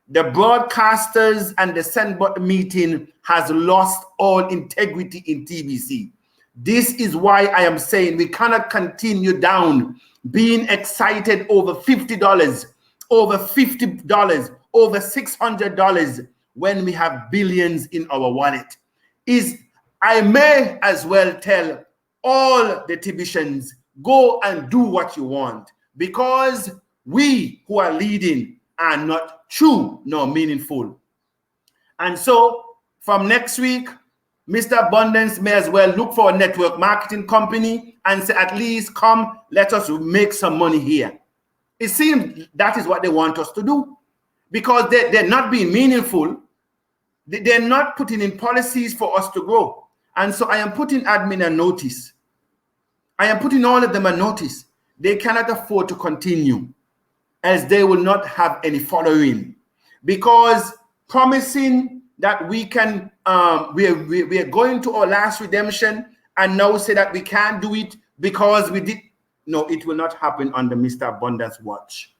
The broadcasters and the Sandbot meeting has lost all integrity in TBC. This is why I am saying we cannot continue down being excited over $50, over $50, over $600 when we have billions in our wallet. I may as well tell all the Tibicians, go and do what you want, because we who are leading are not true nor meaningful. And so from next week, Mr. Abundance may as well look for a network marketing company and say, at least come, let us make some money here. It seems that is what they want us to do, because they're not being meaningful. They're not putting in policies for us to grow. And so I am putting admin a notice. I am putting all of them a notice. They cannot afford to continue, as they will not have any following, because promising that we can, we are going to our last redemption and now say that we can't do it because we did. No, it will not happen under Mr. Abundance watch.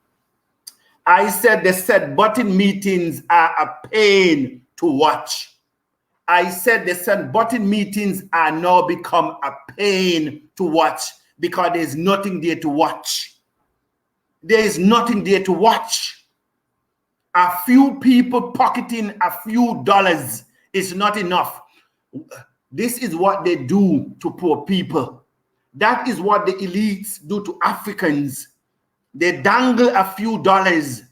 I said the set button meetings are a pain to watch. I said the set button meetings are now become a pain to watch, because there's nothing there to watch. There is nothing there to watch. A few people pocketing a few dollars is not enough. This is what they do to poor people. That is what the elites do to Africans. They dangle a few dollars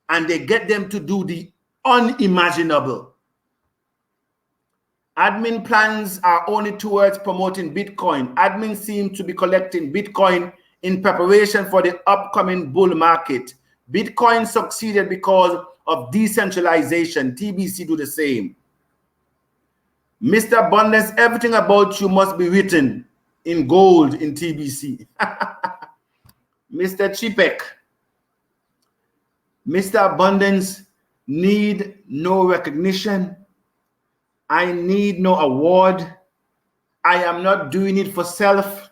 and they get them to do the unimaginable. Admin plans are only towards promoting Bitcoin. Admin seem to be collecting Bitcoin in preparation for the upcoming bull market. Bitcoin succeeded because of decentralization. TBC do the same. Mr. Abundance, everything about you must be written in gold in TBC. Mr. Chipek, Mr. Abundance need no recognition. I need no award. I am not doing it for self.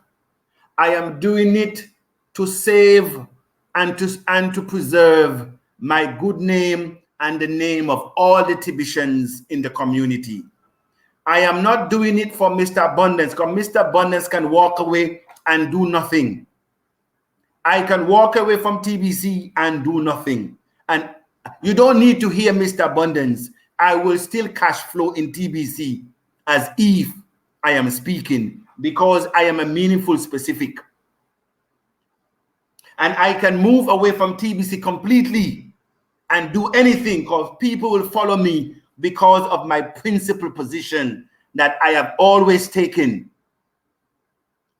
I am doing it to save and to preserve my good name and the name of all the Tibetians in the community. I am not doing it for Mr. Abundance, because Mr. Abundance can walk away and do nothing. I can walk away from TBC and do nothing. And you don't need to hear Mr. Abundance. I will still cash flow in TBC as if I am speaking, because I am a meaningful specific. And I can move away from TBC completely and do anything, because people will follow me because of my principal position that I have always taken.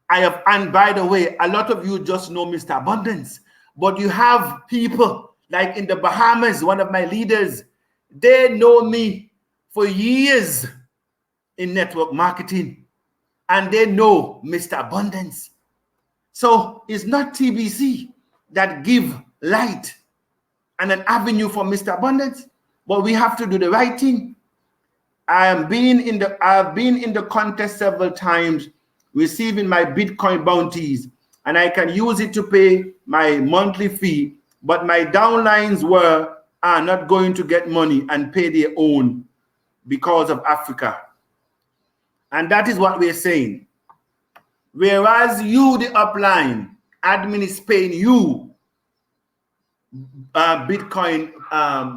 And by the way, a lot of you just know Mr. Abundance, but you have people like in the Bahamas, one of my leaders, they know me for years in network marketing, and they know Mr. Abundance. So it's not TBC that give light and an avenue for Mr. Abundance, but we have to do the right thing. I've been in the contest several times, receiving my Bitcoin bounties, and I can use it to pay my monthly fee, but my downlines are not going to get money and pay their own because of Africa. And that is what we're saying. Whereas you, the upline, admin is paying you Bitcoin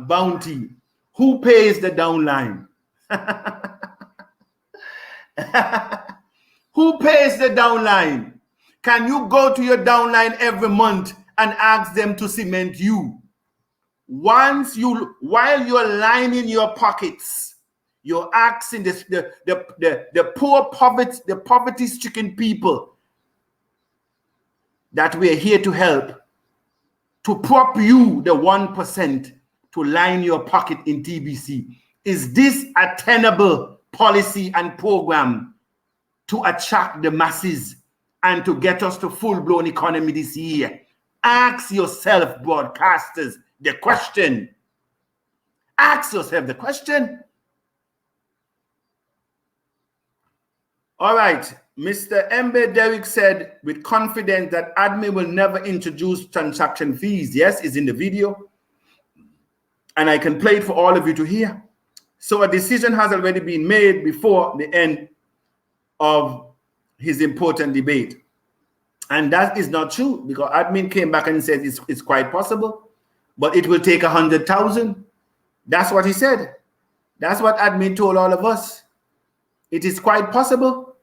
bounty. Who pays the downline? Who pays the downline? Can you go to your downline every month and ask them to cement you? While you're lining your pockets, you're asking the poor, poverty-stricken people that we're here to help, to prop you, the 1%, to line your pocket in TBC. Is this a tenable policy and program to attract the masses and to get us to full-blown economy this year? Ask yourself, broadcasters, the question. Ask yourself the question. All right, Mr. Mbe Derrick said with confidence that admin will never introduce transaction fees. Yes, it's in the video. And I can play it for all of you to hear. So a decision has already been made before the end of his important debate. And that is not true, because admin came back and said it's quite possible, but it will take 100,000. That's what he said. That's what admin told all of us. It is quite possible.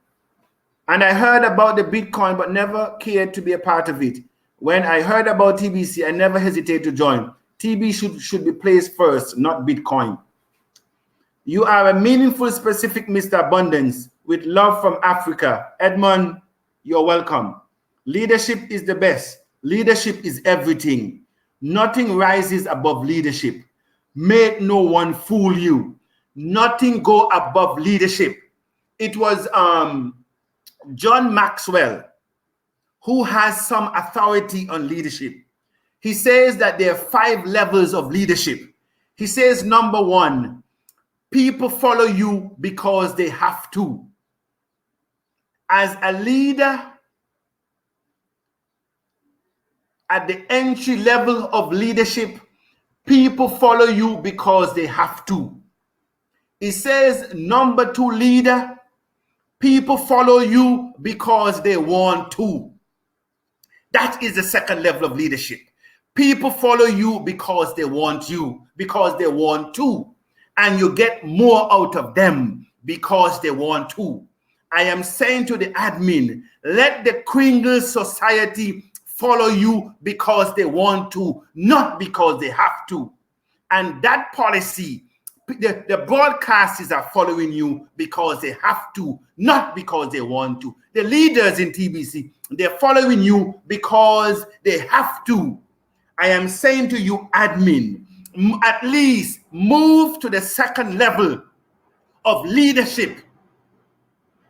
And I heard about the Bitcoin, but never cared to be a part of it. When I heard about TBC, I never hesitated to join. TB should be placed first, not Bitcoin. You are a meaningful, specific Mr. Abundance, with love from Africa. Edmond, you're welcome. Leadership is the best. Leadership is everything. Nothing rises above leadership. Make no one fool you. Nothing go above leadership. It was John Maxwell who has some authority on leadership. He says that there are 5 levels of leadership. He says, number 1, people follow you because they have to. As a leader, at the entry level of leadership, people follow you because they have to. He says, number 2 leader, people follow you because they want to. That is the second level of leadership. People follow you because they want you, because they want to. And you get more out of them because they want to. I am saying to the admin, let the Kringle Society follow you because they want to, not because they have to. And that policy, the broadcasters are following you because they have to, not because they want to. The leaders in TBC, they're following you because they have to. I am saying to you, admin, at least move to the second level of leadership.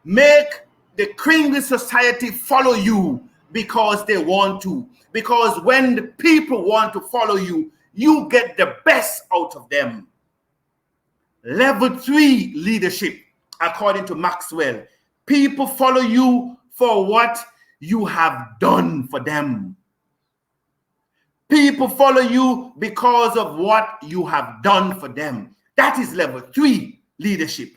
Make the Kringle Society follow you because they want to. Because when the people want to follow you, you get the best out of them. Level 3 leadership, according to Maxwell. People follow you for what you have done for them. People follow you because of what you have done for them. That is level 3 leadership.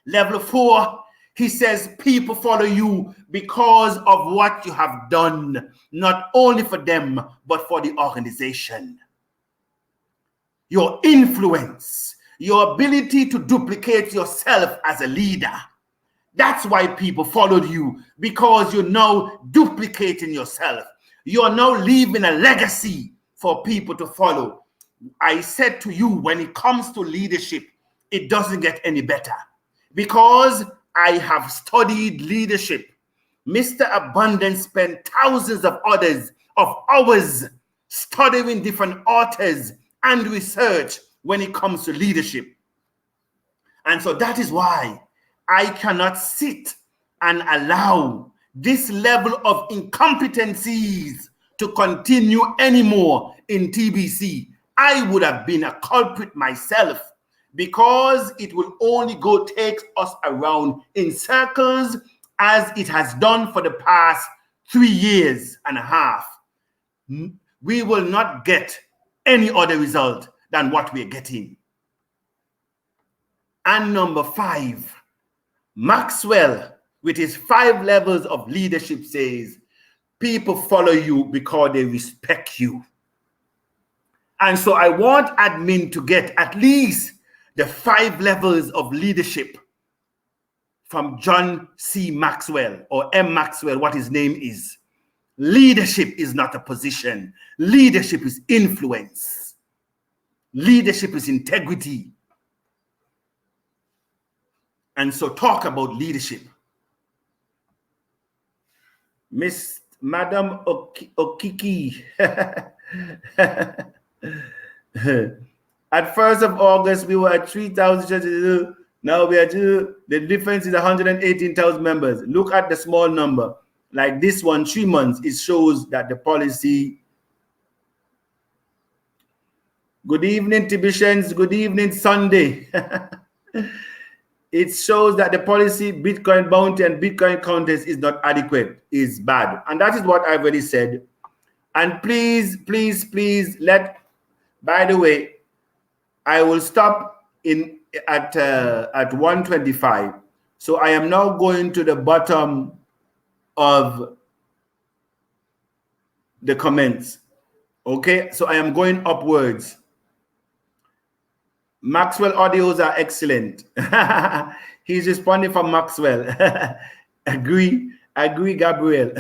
Level 4, he says people follow you because of what you have done, not only for them, but for the organization. Your influence, your ability to duplicate yourself as a leader. That's why people followed you, because you're now duplicating yourself. You're now leaving a legacy for people to follow. I said to you, when it comes to leadership, it doesn't get any better, because I have studied leadership. Mr. Abundance spent thousands of hours studying different authors and research when it comes to leadership. And so that is why I cannot sit and allow this level of incompetencies to continue anymore in TBC. I would have been a culprit myself, because it will only go take us around in circles as it has done for the past 3 years and a half. We will not get any other result than what we're getting. And number 5, Maxwell, with his 5 levels of leadership, says people follow you because they respect you. And so I want admin to get at least the 5 levels of leadership from John C. Maxwell, or M. Maxwell, what his name is. Leadership is not a position. Leadership is influence. Leadership is integrity. And so talk about leadership. Madam Okiki. At 1st of August, we were at 3,000. Now we are the difference is 118,000 members. Look at the small number. Like this one, 3 months, it shows that the policy. Good evening, Tibetians. Good evening, Sunday. It shows that the policy, Bitcoin bounty and Bitcoin contest is not adequate, is bad. And that is what I've already said. And please, please, please by the way, I will stop at 125. So I am now going to the bottom of the comments. Okay, so I am going upwards. Maxwell audios are excellent. He's responding from Maxwell. Agree, Gabriel.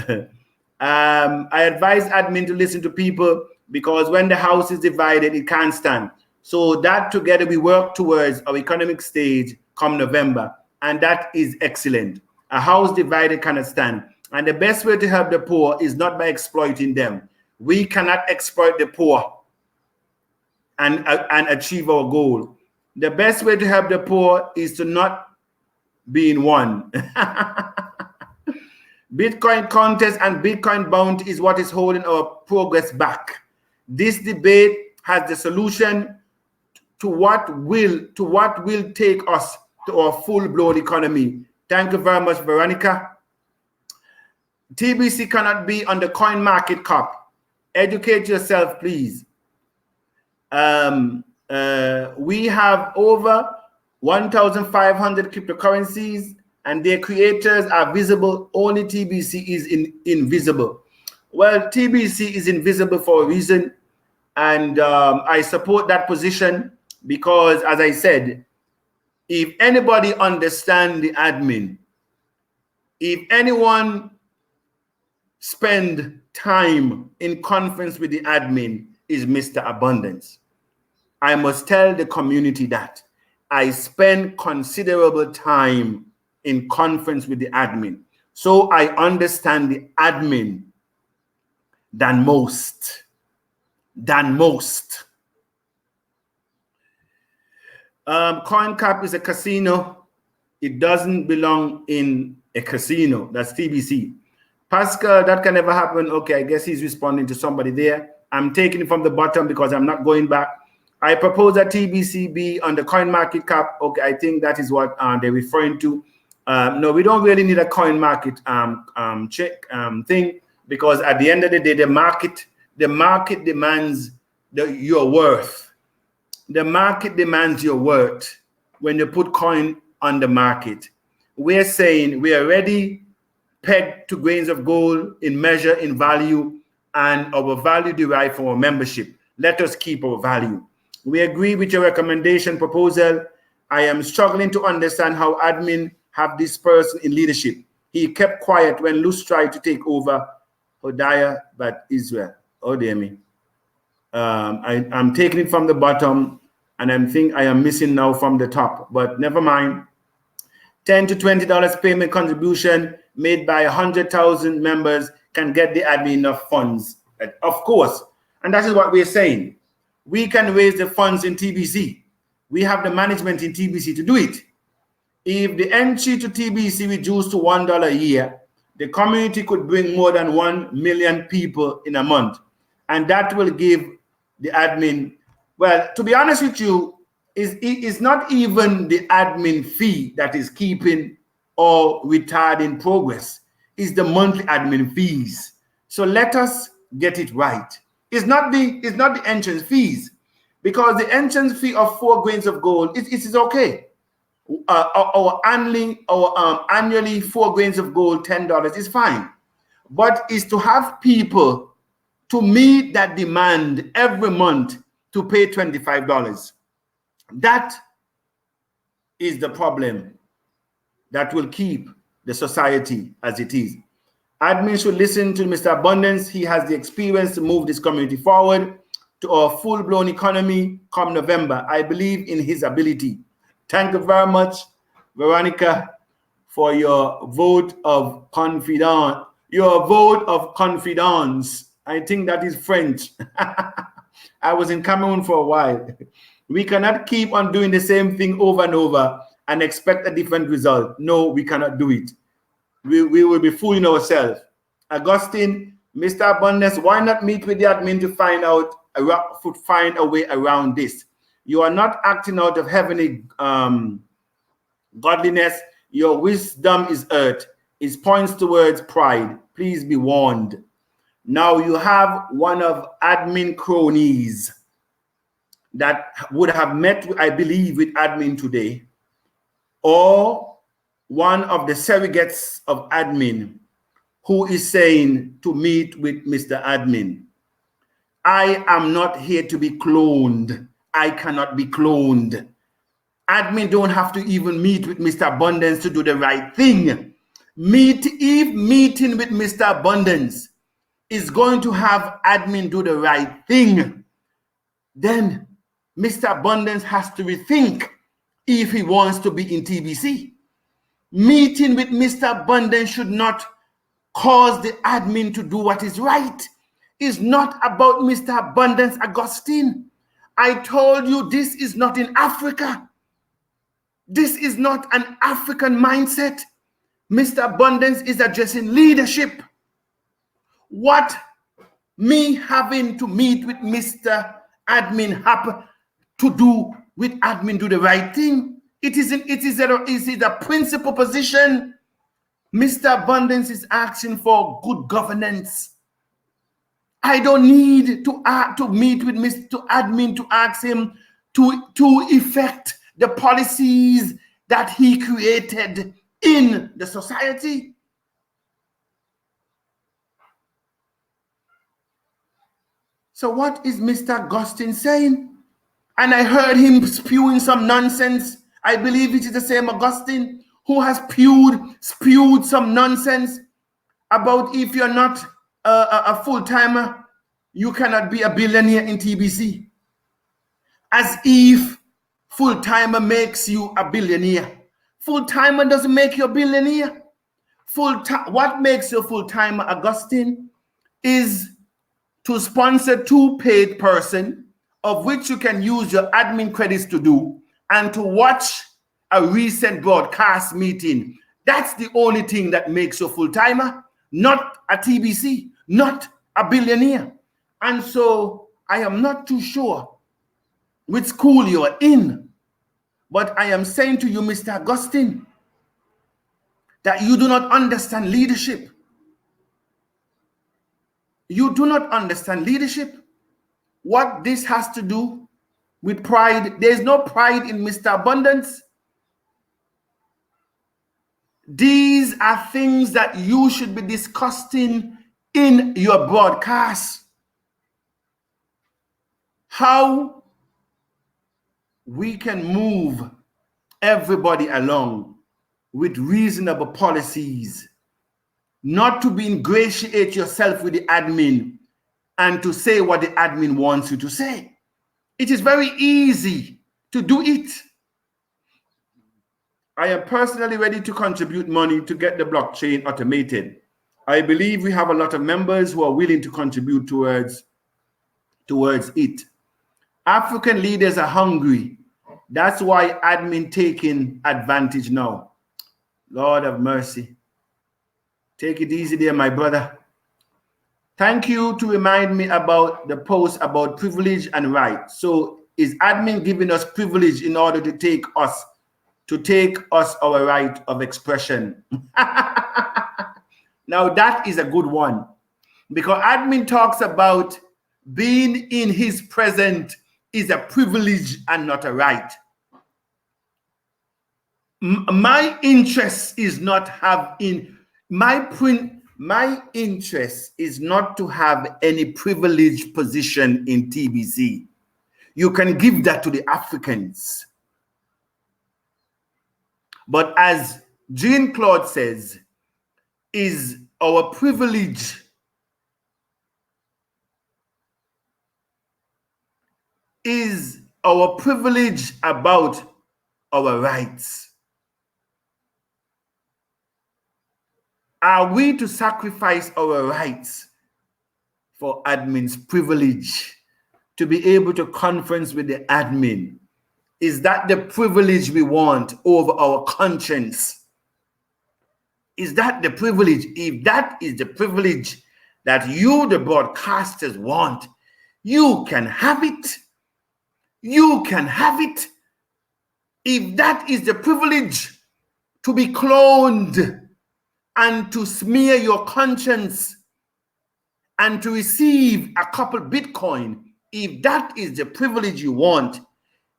I advise admin to listen to people, because when the house is divided, it can't stand. So that together we work towards our economic stage come November, and that is excellent. A house divided cannot stand. And the best way to help the poor is not by exploiting them. We cannot exploit the poor and achieve our goal. The best way to help the poor is to not be in one. Bitcoin contest and Bitcoin bounty is what is holding our progress back. This debate has the solution to what will take us to our full-blown economy. Thank you very much, Veronica. TBC cannot be on the coin market cap. Educate yourself, please. We have over 1,500 cryptocurrencies, and their creators are visible. Only TBC is invisible. Well, TBC is invisible for a reason, and I support that position, because, as I said, if anybody understands the admin, if anyone spend time in conference with the admin is Mr. Abundance. I must tell the community that I spend considerable time in conference with the admin. So I understand the admin than most. CoinCap is a casino. It doesn't belong in a casino. That's TBC. Pascal, that can never happen. Okay, I guess he's responding to somebody there. I'm taking it from the bottom because I'm not going back. I propose that TBC be on the coin market cap. Okay, I think that is what they're referring to. No, we don't really need a coin market thing, because at the end of the day, the market demands your worth. The market demands your worth when you put coin on the market. We're saying we are already pegged to grains of gold in measure, in value, and our value derived from our membership. Let us keep our value. We agree with your recommendation proposal. I am struggling to understand how admin have this person in leadership. He kept quiet when Luz tried to take over Hodiah, but Israel. Oh, dear me. I'm taking it from the bottom, and I think I am missing now from the top, but never mind. $10 to $20 payment contribution made by 100,000 members can get the admin enough funds. Of course, and that is what we're saying. We can raise the funds in TBC. We have the management in TBC to do it. If the entry to TBC reduced to $1 a year, the community could bring more than 1 million people in a month. And that will give the admin, well, to be honest with you, it's not even the admin fee that is keeping or retarding progress. It's the monthly admin fees. So let us get it right. It's not the entrance fees, because the entrance fee of 4 grains of gold it is okay. Our annually 4 grains of gold, $10 is fine. But is to have people to meet that demand every month to pay $25. That is the problem that will keep the society as it is. Admin should listen to Mr. Abundance. He has the experience to move this community forward to a full-blown economy come November. I believe in his ability. Thank you very much, Veronica, for your vote of confidence. Your vote of confidence. I think that is French. I was in Cameroon for a while. We cannot keep on doing the same thing over and over and expect a different result. No, we cannot do it. We will be fooling ourselves. Augustine, Mr. Abundance, why not meet with the admin to find a way around this? You are not acting out of heavenly godliness. Your wisdom is earth. It points towards pride. Please be warned. Now you have one of admin cronies that would have met, I believe, with admin today, or one of the surrogates of admin who is saying to meet with Mr. Admin. I am not here to be cloned. I cannot be cloned. Admin don't have to even meet with Mr. Abundance to do the right thing. If meeting with Mr. Abundance is going to have admin do the right thing, then Mr. Abundance has to rethink if he wants to be in TBC. Meeting with Mr. Abundance should not cause the admin to do what is right. It's not about Mr. Abundance, Augustine. I told you this is not in Africa. This is not an African mindset. Mr. Abundance is addressing leadership. What me having to meet with Mr. Admin happen to do with admin do the right thing? It is a principal position. Mr. Abundance is asking for good governance. I don't need to meet with Mr. Admin to ask him to effect the policies that he created in the society. So what is Mr. Augustine saying? And I heard him spewing some nonsense. I believe it is the same Augustine who has spewed some nonsense about if you're not a full-timer, you cannot be a billionaire in TBC. As if full-timer makes you a billionaire. Full-timer doesn't make you a billionaire. What makes you a full-timer, Augustine, is to sponsor 2 paid person, of which you can use your admin credits to do, and to watch a recent broadcast meeting. That's the only thing that makes you a full-timer, not a TBC, not a billionaire. And so I am not too sure which school you're in, but I am saying to you, Mr. Augustine, that you do not understand leadership. You do not understand leadership. What this has to do with pride, there's no pride in Mr. Abundance. These are things that you should be discussing in your broadcast. How we can move everybody along with reasonable policies, not to ingratiate yourself with the admin and to say what the admin wants you to say. It is very easy to do it. I am personally ready to contribute money to get the blockchain automated. I believe we have a lot of members who are willing to contribute towards it. African leaders are hungry. That's why admin taking advantage now. Lord have mercy. Take it easy there, my brother. Thank you to remind me about the post about privilege and right. So is admin giving us privilege in order to take us our right of expression? Now that is a good one, because admin talks about being in his presence is a privilege and not a right. My interest is not my interest is not to have any privileged position in TBC. You can give that to the Africans. But as Jean-Claude says, is our privilege about our rights? Are we to sacrifice our rights for admin's privilege to be able to conference with the admin? Is that the privilege we want over our conscience? Is that the privilege? If that is the privilege that you, the broadcasters, want, you can have it. You can have it. If that is the privilege to be cloned and to smear your conscience and to receive a couple Bitcoin, if that is the privilege you want,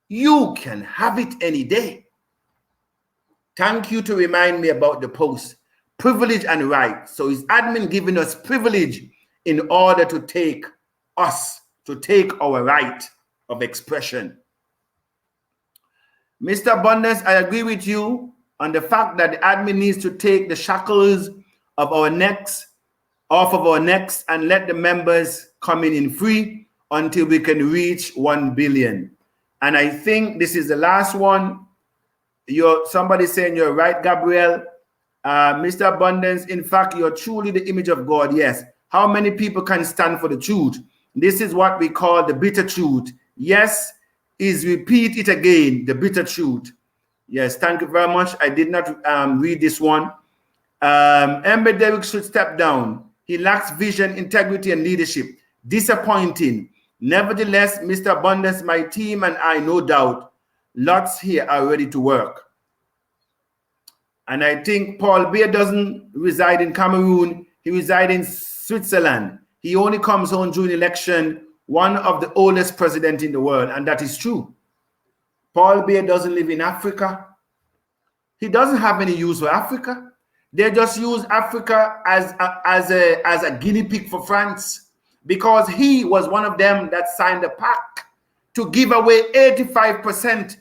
you can have it any day. Thank you to remind me about the post. Privilege and right. So is admin giving us privilege in order to take our right of expression? Mr. Abundance, I agree with you on the fact that the admin needs to take the shackles of our necks off of our necks and let the members come in free until we can reach 1 billion. And I think this is the last one. Somebody saying you're right, Gabriel. Mr. Abundance, in fact, you're truly the image of God. Yes. How many people can stand for the truth? This is what we call the bitter truth. Yes, is repeat it again, the bitter truth. Yes, thank you very much. I did not read this one. Ember Derrick should step down. He lacks vision, integrity, and leadership. Disappointing. Nevertheless, Mr. Abundance, my team and I, no doubt, lots here are ready to work. And I think Paul Beer doesn't reside in Cameroon. He resides in Switzerland. He only comes home during election, one of the oldest presidents in the world, and that is true. Paul Beer doesn't live in Africa. He doesn't have any use for Africa. They just use Africa as a guinea pig for France, because he was one of them that signed a pact to give away 85%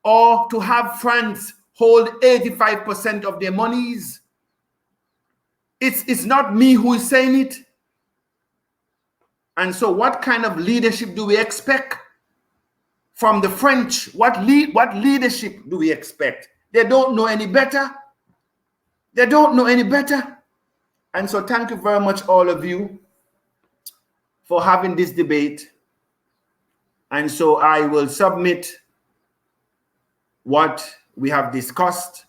or to have France hold 85% of their monies. It's not me who is saying it. And so what kind of leadership do we expect from the French? What leadership do we expect? They don't know any better. They don't know any better. And so thank you very much, all of you, for having this debate. And so I will submit what we have discussed,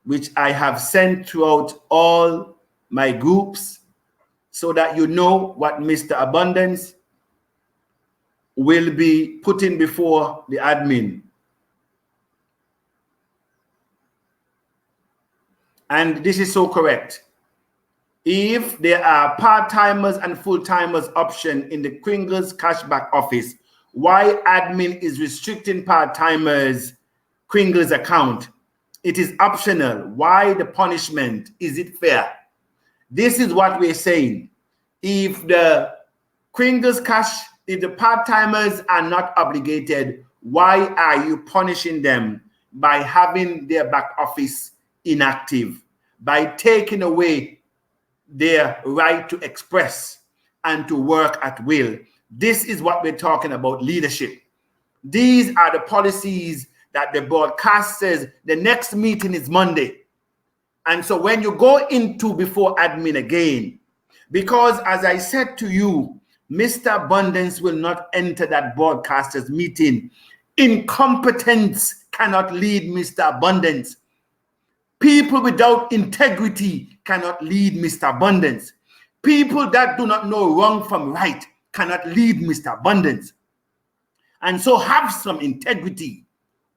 which I have sent throughout all my groups, so that you know what Mr. Abundance will be putting before the admin. And this is so correct. If there are part-timers and full-timers option in the Kringle's cashback office, why admin is restricting part-timers Kringle's account? It is optional. Why the punishment? Is it fair? This is what we're saying. If the Kringle's cash, if the part-timers are not obligated, why are you punishing them by having their back office inactive, by taking away their right to express and to work at will? This is what we're talking about, leadership. These are the policies that the broadcast says the next meeting is Monday. And so when you go into before admin again, because as I said to you, Mr. Abundance will not enter that broadcaster's meeting. Incompetence cannot lead Mr. Abundance. People without integrity cannot lead Mr. Abundance. People that do not know wrong from right cannot lead Mr. Abundance. And so have some integrity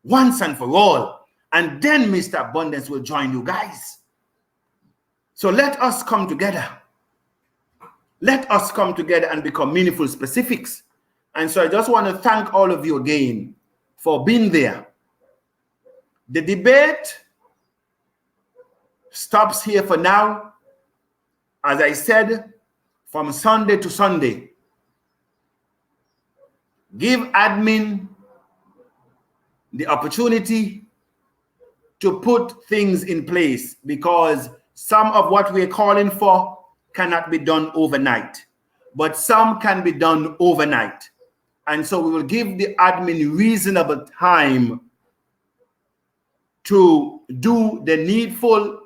once and for all, and then Mr. Abundance will join you guys. So let us come together. Let us come together and become meaningful specifics. And so I just want to thank all of you again for being there. The debate stops here for now. As I said, from Sunday to Sunday, give admin the opportunity to put things in place, because some of what we're calling for cannot be done overnight, but some can be done overnight. And so we will give the admin reasonable time to do the needful,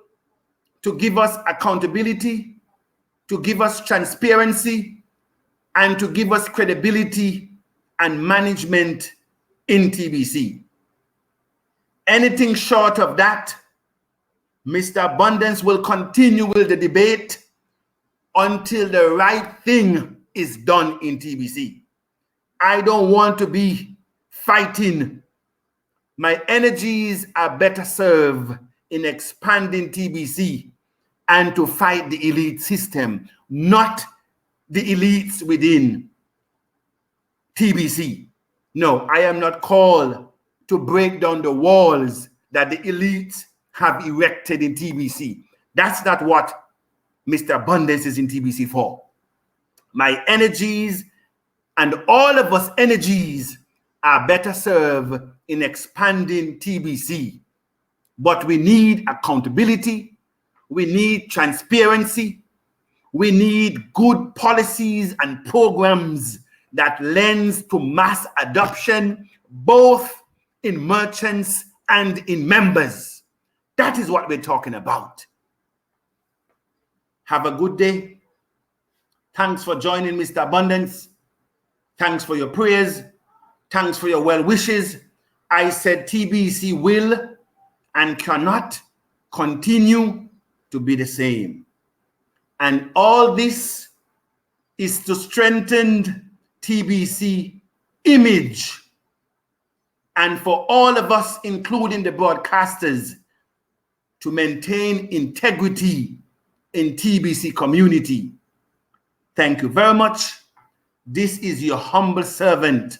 to give us accountability, to give us transparency, and to give us credibility and management in TBC. Anything short of that, Mr. Abundance will continue with the debate until the right thing is done in TBC. I don't want to be fighting. My energies are better served in expanding TBC and to fight the elite system, not the elites within TBC. No, I am not called to break down the walls that the elites have erected in TBC. That's not what Mr. Abundance is in TBC for. My energies and all of us energies are better served in expanding TBC. But we need accountability. We need transparency. We need good policies and programs that lends to mass adoption, both in merchants and in members. That is what we're talking about. Have a good day. Thanks for joining Mr. Abundance. Thanks for your prayers. Thanks for your well wishes. I said TBC will and cannot continue to be the same. And all this is to strengthen TBC image, and for all of us, including the broadcasters, to maintain integrity in TBC community. Thank you very much. This is your humble servant,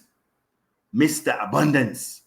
Mr. Abundance.